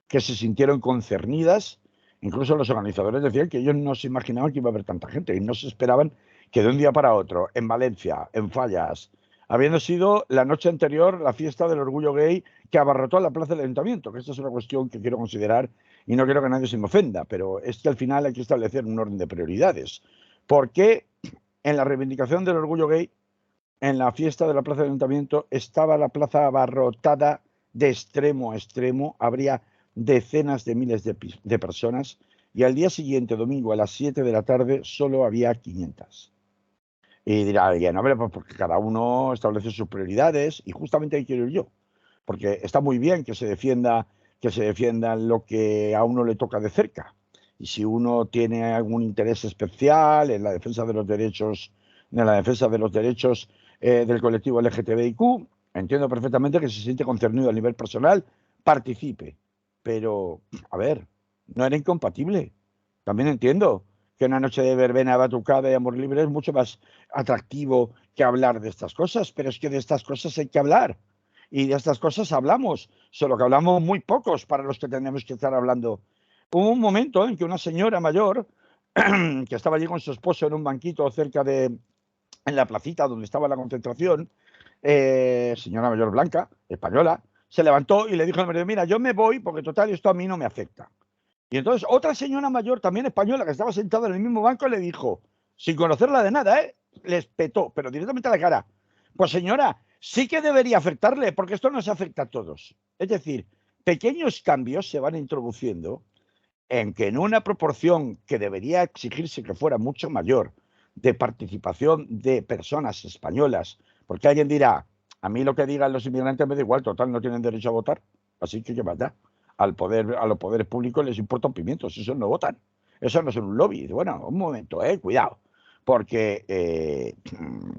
que se sintieron concernidas. Incluso los organizadores decían que ellos no se imaginaban que iba a haber tanta gente y no se esperaban que de un día para otro, en Valencia, en Fallas, habiendo sido la noche anterior la fiesta del orgullo gay que abarrotó la plaza del ayuntamiento, que esta es una cuestión que quiero considerar y no quiero que nadie se me ofenda, pero es que al final hay que establecer un orden de prioridades. ¿Por qué en la reivindicación del orgullo gay, en la fiesta de la plaza del ayuntamiento, estaba la plaza abarrotada de extremo a extremo? Habría decenas de miles de personas y al día siguiente, domingo, a las 7 de la tarde, solo había 500. Y dirá alguien, hombre, pues porque cada uno establece sus prioridades y justamente ahí quiero ir yo, porque está muy bien que se defienda lo que a uno le toca de cerca. Y si uno tiene algún interés especial en la defensa de los derechos, del colectivo LGTBIQ, entiendo perfectamente que se siente concernido a nivel personal, participe. Pero, a ver, no era incompatible. También entiendo que una noche de verbena, batucada y amor libre es mucho más atractivo que hablar de estas cosas, pero es que de estas cosas hay que hablar. Y de estas cosas hablamos, solo que hablamos muy pocos para los que tenemos que estar hablando. Hubo un momento en que una señora mayor, que estaba allí con su esposo en un banquito en la placita donde estaba la concentración, señora mayor blanca, española, se levantó y le dijo al marido, mira, yo me voy porque total esto a mí no me afecta. Y entonces otra señora mayor, también española, que estaba sentada en el mismo banco, le dijo, sin conocerla de nada, les petó, pero directamente a la cara. Pues señora, sí que debería afectarle, porque esto nos afecta a todos. Es decir, pequeños cambios se van introduciendo en que en una proporción que debería exigirse que fuera mucho mayor de participación de personas españolas, porque alguien dirá, a mí lo que digan los inmigrantes me da igual, total, no tienen derecho a votar, así que qué más da. A los poderes públicos les importa un pimiento, si esos no votan. Eso no son un lobby. Bueno, un momento, cuidado, porque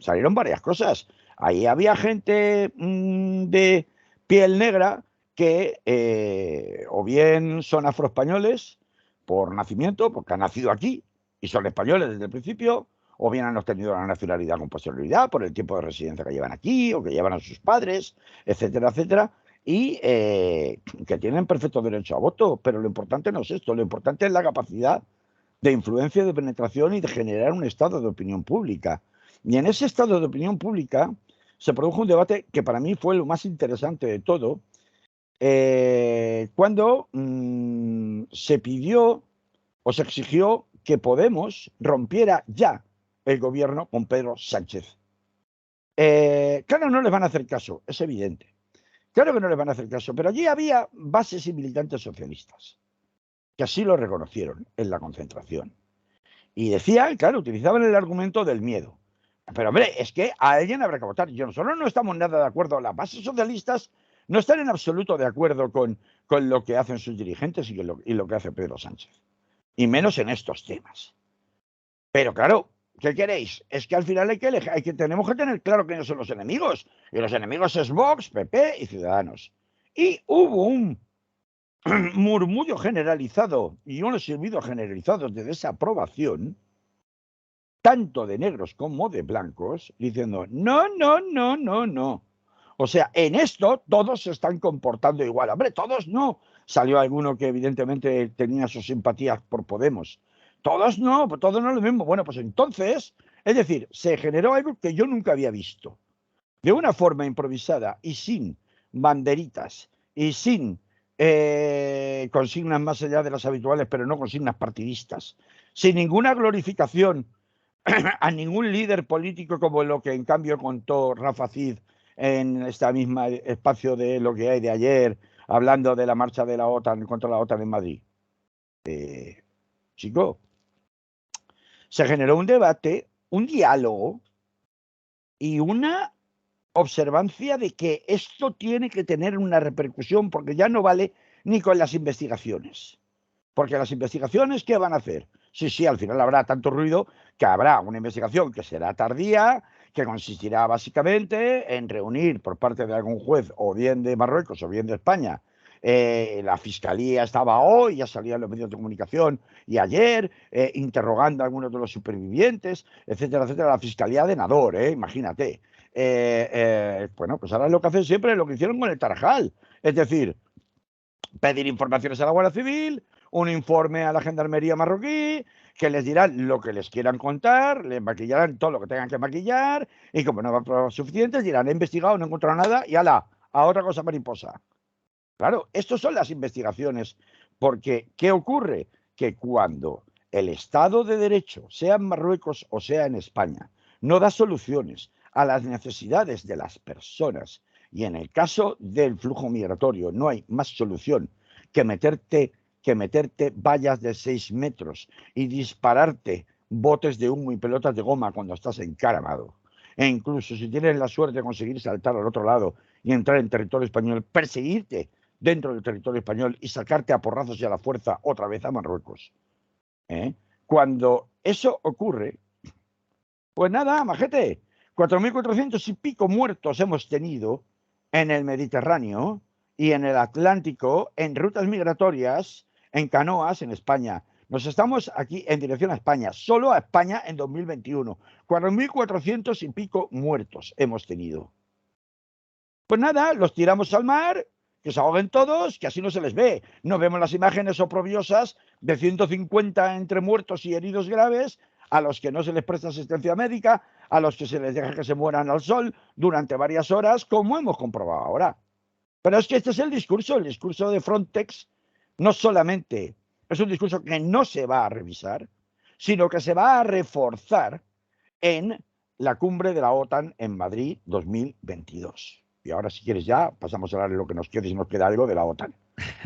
salieron varias cosas. Ahí había gente de piel negra que o bien son afroespañoles por nacimiento, porque han nacido aquí y son españoles desde el principio, o bien han obtenido la nacionalidad con posterioridad por el tiempo de residencia que llevan aquí o que llevan a sus padres, etcétera, etcétera, y que tienen perfecto derecho a voto, pero lo importante no es esto, lo importante es la capacidad de influencia, de penetración y de generar un estado de opinión pública. Y en ese estado de opinión pública se produjo un debate que para mí fue lo más interesante de todo, cuando se pidió o se exigió que Podemos rompiera ya el gobierno con Pedro Sánchez. Claro, no les van a hacer caso, es evidente. Claro que no les van a hacer caso, pero allí había bases y militantes socialistas que así lo reconocieron en la concentración. Y decían, claro, utilizaban el argumento del miedo. Pero hombre, es que a alguien habrá que votar. Nosotros no estamos nada de acuerdo. Las bases socialistas no están en absoluto de acuerdo con lo que hacen sus dirigentes y lo que hace Pedro Sánchez. Y menos en estos temas. Pero claro, ¿qué queréis? Es que al final tenemos que tener claro quiénes son los enemigos. Y los enemigos es Vox, PP y Ciudadanos. Y hubo un murmullo generalizado y unos silbidos generalizados de desaprobación, tanto de negros como de blancos, diciendo, no, no, no, no, no. O sea, en esto todos se están comportando igual. Hombre, todos no. Salió alguno que evidentemente tenía sus simpatías por Podemos. Todos no, todos no lo mismo. Bueno, pues entonces, es decir, se generó algo que yo nunca había visto. De una forma improvisada y sin banderitas y sin consignas más allá de las habituales, pero no consignas partidistas, sin ninguna glorificación a ningún líder político como lo que en cambio contó Rafa Cid en este mismo espacio de lo que hay de ayer, hablando de la marcha de la OTAN contra la OTAN en Madrid. Chico, se generó un debate, un diálogo y una observancia de que esto tiene que tener una repercusión porque ya no vale ni con las investigaciones. Porque las investigaciones, ¿qué van a hacer? Sí, al final habrá tanto ruido que habrá una investigación que será tardía, que consistirá básicamente en reunir por parte de algún juez, o bien de Marruecos o bien de España. La fiscalía estaba hoy, ya salían los medios de comunicación, y ayer, interrogando a algunos de los supervivientes, etcétera, etcétera. La fiscalía de Nador, imagínate. Bueno, pues ahora es lo que hacen siempre, lo que hicieron con el Tarajal. Es decir, pedir informaciones a la Guardia Civil, un informe a la gendarmería marroquí, que les dirán lo que les quieran contar, les maquillarán todo lo que tengan que maquillar, y como no va a pruebas suficientes, dirán, he investigado, no he encontrado nada, y ala, a otra cosa mariposa. Claro, estas son las investigaciones, porque ¿qué ocurre? Que cuando el Estado de Derecho, sea en Marruecos o sea en España, no da soluciones a las necesidades de las personas, y en el caso del flujo migratorio no hay más solución que meterte vallas de 6 metros y dispararte botes de humo y pelotas de goma cuando estás encaramado. E incluso si tienes la suerte de conseguir saltar al otro lado y entrar en territorio español, perseguirte dentro del territorio español y sacarte a porrazos y a la fuerza otra vez a Marruecos. Cuando eso ocurre, pues nada, majete, 4.400 y pico muertos hemos tenido en el Mediterráneo y en el Atlántico, en rutas migratorias, en canoas en España. Nos estamos aquí en dirección a España, solo a España en 2021. 4.400 y pico muertos hemos tenido. Pues nada, los tiramos al mar, que se ahoguen todos, que así no se les ve. No vemos las imágenes oprobiosas de 150 entre muertos y heridos graves, a los que no se les presta asistencia médica, a los que se les deja que se mueran al sol durante varias horas, como hemos comprobado ahora. Pero es que este es el discurso de Frontex no solamente es un discurso que no se va a revisar, sino que se va a reforzar en la cumbre de la OTAN en Madrid 2022. Y ahora, si quieres, ya pasamos a hablar de lo que nos quede, si nos queda algo de la OTAN.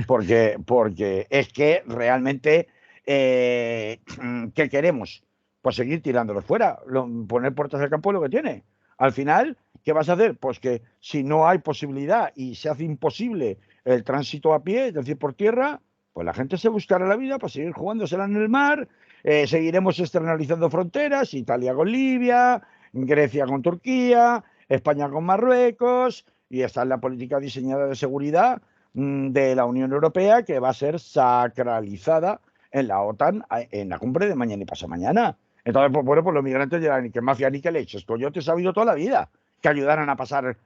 Porque es que realmente, ¿qué queremos? Pues seguir tirándolos fuera, poner puertas al campo lo que tiene. Al final, ¿qué vas a hacer? Pues que si no hay posibilidad y se hace imposible el tránsito a pie, es decir, por tierra, pues la gente se buscará la vida para seguir jugándosela en el mar. Seguiremos externalizando fronteras, Italia con Libia, Grecia con Turquía, España con Marruecos, y esta es la política diseñada de seguridad de la Unión Europea, que va a ser sacralizada en la OTAN en la cumbre de mañana y pasado mañana. Entonces, pues bueno, pues los migrantes dirán, ni que mafia ni que leches, coyotes ha habido toda la vida que ayudaran a pasar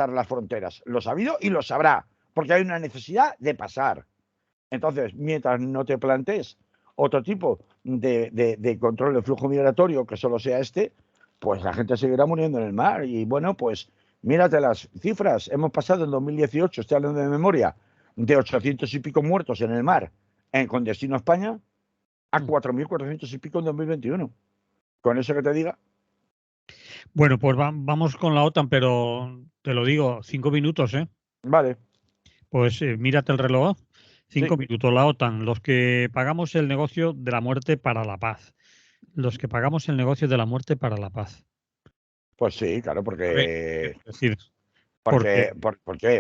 las fronteras. Lo ha habido y lo sabrá, porque hay una necesidad de pasar. Entonces, mientras no te plantees otro tipo de control del flujo migratorio que solo sea este, pues la gente seguirá muriendo en el mar. Y bueno, pues mírate las cifras. Hemos pasado en 2018, estoy hablando de memoria, de 800 y pico muertos en el mar con destino a España a 4.400 y pico en 2021. Con eso que te diga. Bueno, pues vamos con la OTAN, pero te lo digo, 5 minutos, ¿eh? Vale. Pues mírate el reloj. 5 minutos, la OTAN, los que pagamos el negocio de la muerte para la paz. Los que pagamos el negocio de la muerte para la paz. Pues sí, claro, porque... Es decir, ¿Por qué?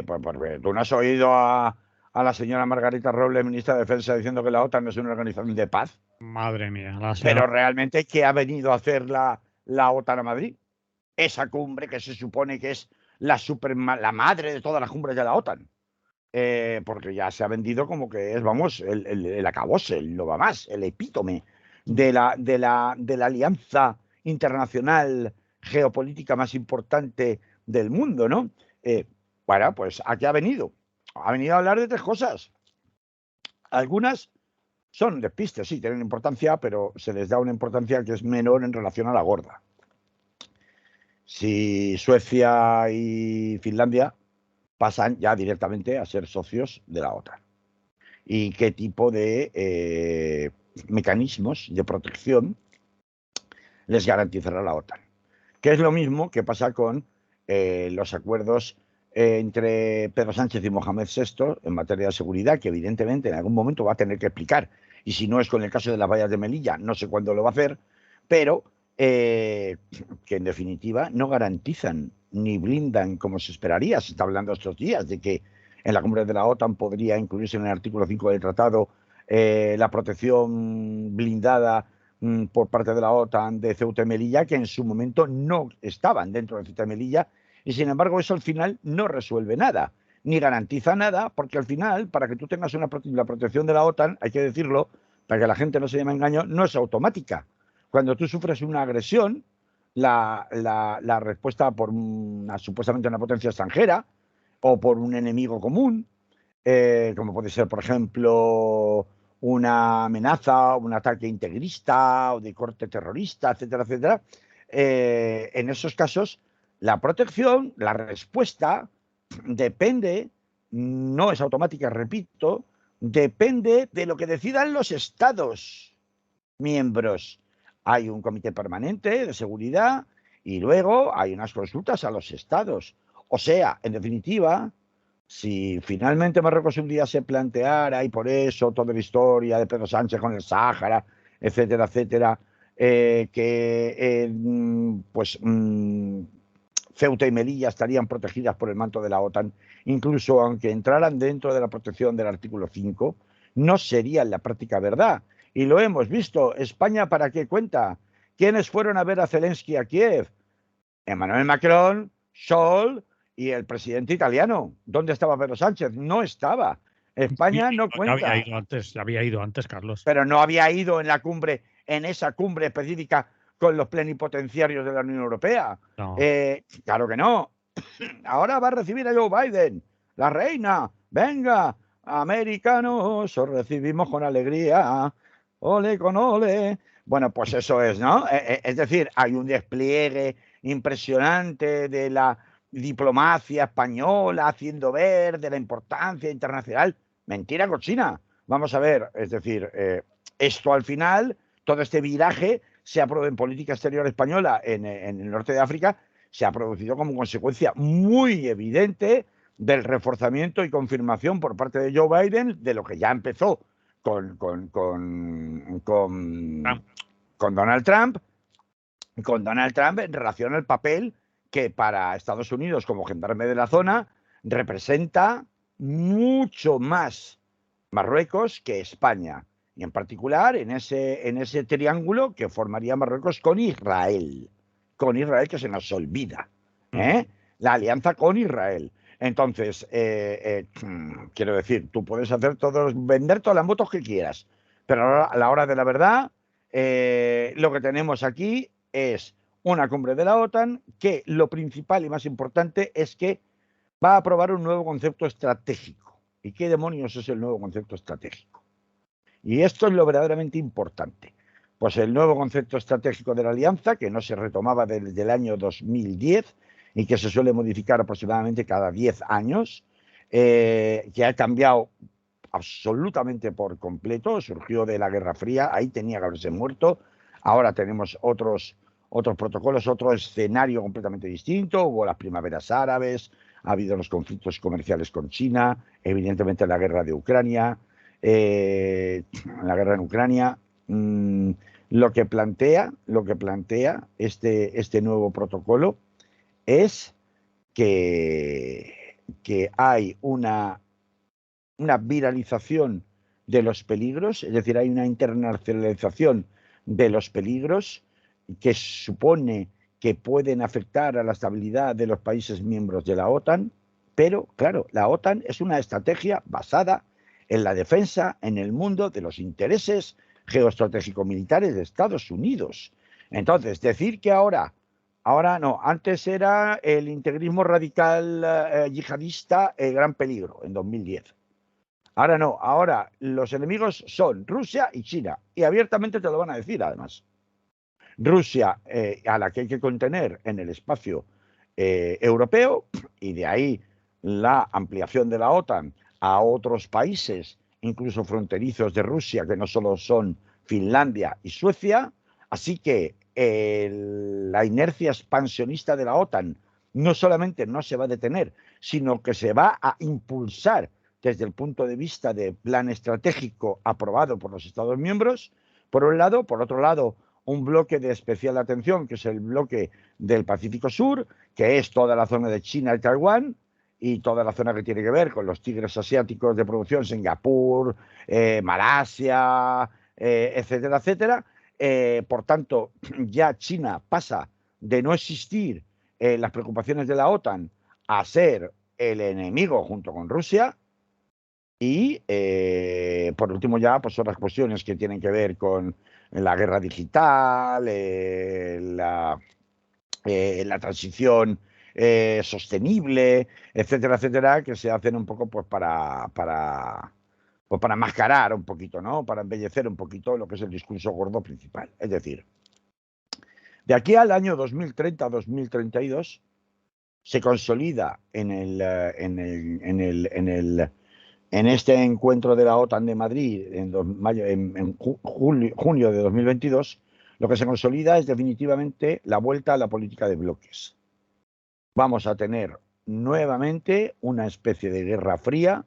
Porque tú no has oído a la señora Margarita Robles, ministra de Defensa, diciendo que la OTAN no es una organización de paz. Madre mía. La señora... Pero realmente, ¿qué ha venido a hacer la OTAN a Madrid? Esa cumbre que se supone que es la madre de todas las cumbres de la OTAN. Porque ya se ha vendido como que es, vamos, el acabose, el no va más, el epítome de la alianza internacional geopolítica más importante del mundo, ¿no? Bueno, pues ¿a qué ha venido? Ha venido a hablar de 3 cosas. Algunas son despistes, sí, tienen importancia, pero se les da una importancia que es menor en relación a la gorda. Si Suecia y Finlandia pasan ya directamente a ser socios de la OTAN. ¿Y qué tipo de mecanismos de protección les garantizará la OTAN? Que es lo mismo que pasa con los acuerdos entre Pedro Sánchez y Mohamed VI en materia de seguridad, que evidentemente en algún momento va a tener que explicar, y si no es con el caso de las vallas de Melilla, no sé cuándo lo va a hacer, pero que en definitiva no garantizan ni blindan como se esperaría. Se está hablando estos días de que en la cumbre de la OTAN podría incluirse en el artículo 5 del tratado la protección blindada por parte de la OTAN de Ceuta y Melilla, que en su momento no estaban dentro de Ceuta y Melilla, y sin embargo eso al final no resuelve nada, ni garantiza nada, porque al final, para que tú tengas la protección de la OTAN, hay que decirlo, para que la gente no se llame engaño, no es automática. Cuando tú sufres una agresión, la respuesta por supuestamente una potencia extranjera o por un enemigo común, como puede ser, por ejemplo, una amenaza, un ataque integrista o de corte terrorista, etcétera, etcétera, en esos casos la protección, la respuesta depende, no es automática, repito, depende de lo que decidan los Estados miembros. Hay un comité permanente de seguridad y luego hay unas consultas a los Estados. O sea, en definitiva, si finalmente Marruecos un día se planteara, y por eso toda la historia de Pedro Sánchez con el Sáhara, etcétera, etcétera, pues Ceuta y Melilla estarían protegidas por el manto de la OTAN, incluso aunque entraran dentro de la protección del artículo 5, no sería en la práctica verdad. Y lo hemos visto. ¿España para qué cuenta? ¿Quiénes fueron a ver a Zelensky a Kiev? Emmanuel Macron, Scholz y el presidente italiano. ¿Dónde estaba Pedro Sánchez? No estaba. España no cuenta. Ya había ido antes, Carlos. Pero no había ido en la cumbre, en esa cumbre específica con los plenipotenciarios de la Unión Europea. No. Claro que no. Ahora va a recibir a Joe Biden, la reina. Venga, americanos, os recibimos con alegría. Ole con ole. Bueno, pues eso es, ¿no? Es decir, hay un despliegue impresionante de la diplomacia española haciendo ver de la importancia internacional. Mentira cochina. Vamos a ver, es decir, esto al final, todo este viraje se ha producido en política exterior española en el norte de África, se ha producido como consecuencia muy evidente del reforzamiento y confirmación por parte de Joe Biden de lo que ya empezó con Donald Trump, en relación al papel que para Estados Unidos como gendarme de la zona representa mucho más Marruecos que España, y en particular en ese triángulo que formaría Marruecos con Israel, que se nos olvida, la alianza con Israel. Entonces, quiero decir, tú puedes vender todas las motos que quieras, pero a la hora de la verdad, lo que tenemos aquí es una cumbre de la OTAN que lo principal y más importante es que va a aprobar un nuevo concepto estratégico. ¿Y qué demonios es el nuevo concepto estratégico? Y esto es lo verdaderamente importante. Pues el nuevo concepto estratégico de la alianza, que no se retomaba desde el año 2010 y que se suele modificar aproximadamente cada 10 años, que ha cambiado absolutamente por completo, surgió de la Guerra Fría, ahí tenía que haberse muerto, ahora tenemos otros protocolos, otro escenario completamente distinto, hubo las primaveras árabes, ha habido los conflictos comerciales con China, evidentemente la guerra de Ucrania, lo que plantea este nuevo protocolo es que hay una viralización de los peligros, es decir, hay una internacionalización de los peligros que supone que pueden afectar a la estabilidad de los países miembros de la OTAN, pero claro, la OTAN es una estrategia basada en la defensa en el mundo de los intereses geoestratégico-militares de Estados Unidos. Entonces, decir que ahora no, antes era el integrismo radical yihadista el gran peligro en 2010. Ahora no, ahora los enemigos son Rusia y China, y abiertamente te lo van a decir además. Rusia, a la que hay que contener en el espacio europeo, y de ahí la ampliación de la OTAN a otros países, incluso fronterizos de Rusia, que no solo son Finlandia y Suecia. Así que la inercia expansionista de la OTAN no solamente no se va a detener, sino que se va a impulsar desde el punto de vista de plan estratégico aprobado por los Estados miembros, por un lado. Por otro lado, un bloque de especial atención, que es el bloque del Pacífico Sur, que es toda la zona de China y Taiwán, y toda la zona que tiene que ver con los tigres asiáticos de producción, Singapur, Malasia, etcétera, etcétera. Por tanto, ya China pasa de no existir en las preocupaciones de la OTAN a ser el enemigo junto con Rusia. Y por último ya, pues otras cuestiones que tienen que ver con la guerra digital, la transición sostenible, etcétera, etcétera, que se hacen un poco pues para pues para mascarar un poquito, ¿no? Para embellecer un poquito lo que es el discurso gordo principal. Es decir, de aquí al año 2030-2032 se consolida en este encuentro de la OTAN de Madrid en junio de 2022, lo que se consolida es definitivamente la vuelta a la política de bloques. Vamos a tener nuevamente una especie de guerra fría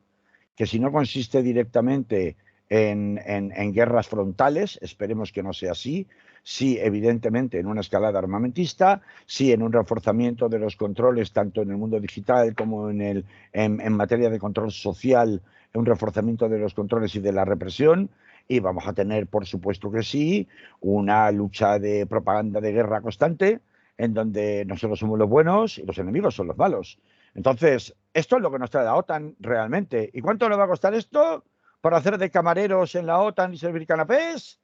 que, si no consiste directamente en guerras frontales, esperemos que no sea así, sí evidentemente en una escalada armamentista, sí en un reforzamiento de los controles tanto en el mundo digital como en materia de control social, un reforzamiento de los controles y de la represión. Y vamos a tener, por supuesto que sí, una lucha de propaganda de guerra constante, en donde nosotros somos los buenos y los enemigos son los malos. Entonces, esto es lo que nos trae la OTAN realmente. ¿Y cuánto le va a costar esto para hacer de camareros en la OTAN y servir canapés?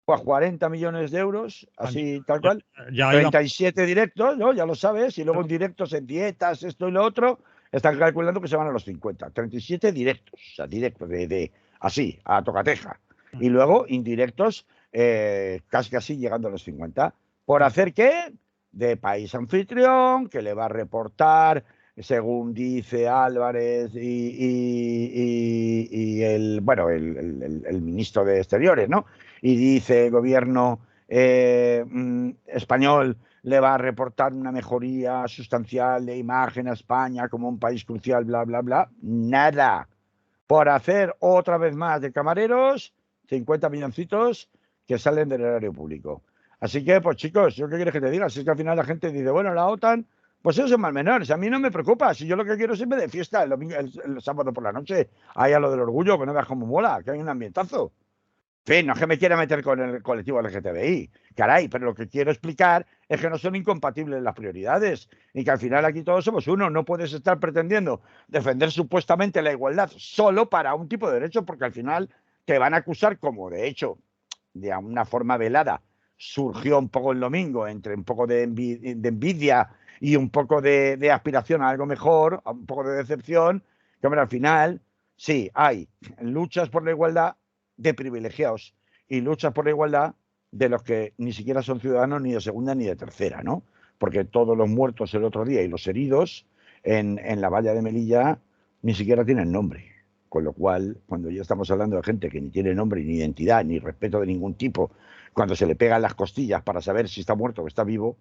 Pues 40 millones de euros, así tal cual. Ya iba. 37 directos, ¿no? Ya lo sabes, y luego en directos, en dietas, esto y lo otro, están calculando que se van a los 50. 37 directos, o sea, directos, así, a tocateja. Y luego indirectos, casi llegando a los 50. ¿Por hacer qué? De país anfitrión, que le va a reportar, según dice Álvarez y el ministro de Exteriores, ¿no? Y dice el gobierno español le va a reportar una mejoría sustancial de imagen a España como un país crucial, bla, bla, bla. Nada. Por hacer otra vez más de camareros, 50 milloncitos que salen del erario público. Así que, pues chicos, ¿yo qué quieres que te diga? Si es que al final la gente dice, bueno, la OTAN, pues eso es mal menores. A mí no me preocupa. Si yo lo que quiero es irme de fiesta el sábado por la noche, ahí a lo del orgullo, que no veas cómo mola, que hay un ambientazo. En fin, no es que me quiera meter con el colectivo LGTBI, caray, pero lo que quiero explicar es que no son incompatibles las prioridades y que al final aquí todos somos uno. No puedes estar pretendiendo defender supuestamente la igualdad solo para un tipo de derecho, porque al final te van a acusar, como de hecho, de una forma velada, surgió un poco el domingo, entre un poco de envidia y un poco de aspiración a algo mejor, un poco de decepción, que hombre, al final, sí, hay luchas por la igualdad de privilegiados y luchas por la igualdad de los que ni siquiera son ciudadanos ni de segunda ni de tercera, ¿no? Porque todos los muertos el otro día y los heridos en la valla de Melilla ni siquiera tienen nombre. Con lo cual, cuando ya estamos hablando de gente que ni tiene nombre, ni identidad, ni respeto de ningún tipo, cuando se le pegan las costillas para saber si está muerto o está vivo,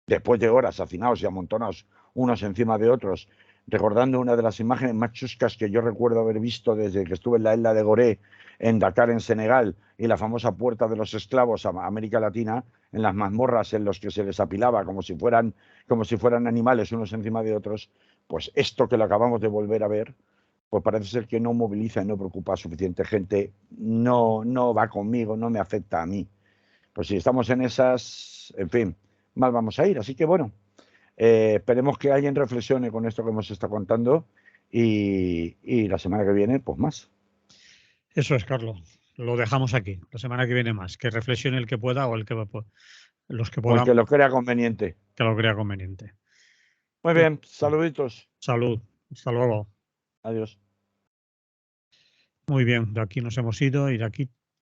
después de horas hacinados y amontonados unos encima de otros, recordando una de las imágenes más chuscas que yo recuerdo haber visto desde que estuve en la isla de Gorée, en Dakar, en Senegal, y la famosa puerta de los esclavos a América Latina, en las mazmorras en los que se les apilaba como si fueran animales unos encima de otros, pues esto que lo acabamos de volver a ver, pues parece ser que no moviliza y no preocupa a suficiente gente, no va conmigo, no me afecta a mí. Pues si estamos en esas, en fin, mal vamos a ir. Así que bueno, esperemos que alguien reflexione con esto que hemos estado contando y la semana que viene, pues más. Eso es, Carlos. Lo dejamos aquí. La semana que viene más. Que reflexione el que pueda o los que O el puedan, que lo crea conveniente. que lo crea conveniente. Muy bien, saluditos. Salud. Hasta luego. Adiós. Muy bien, de aquí nos hemos ido y de aquí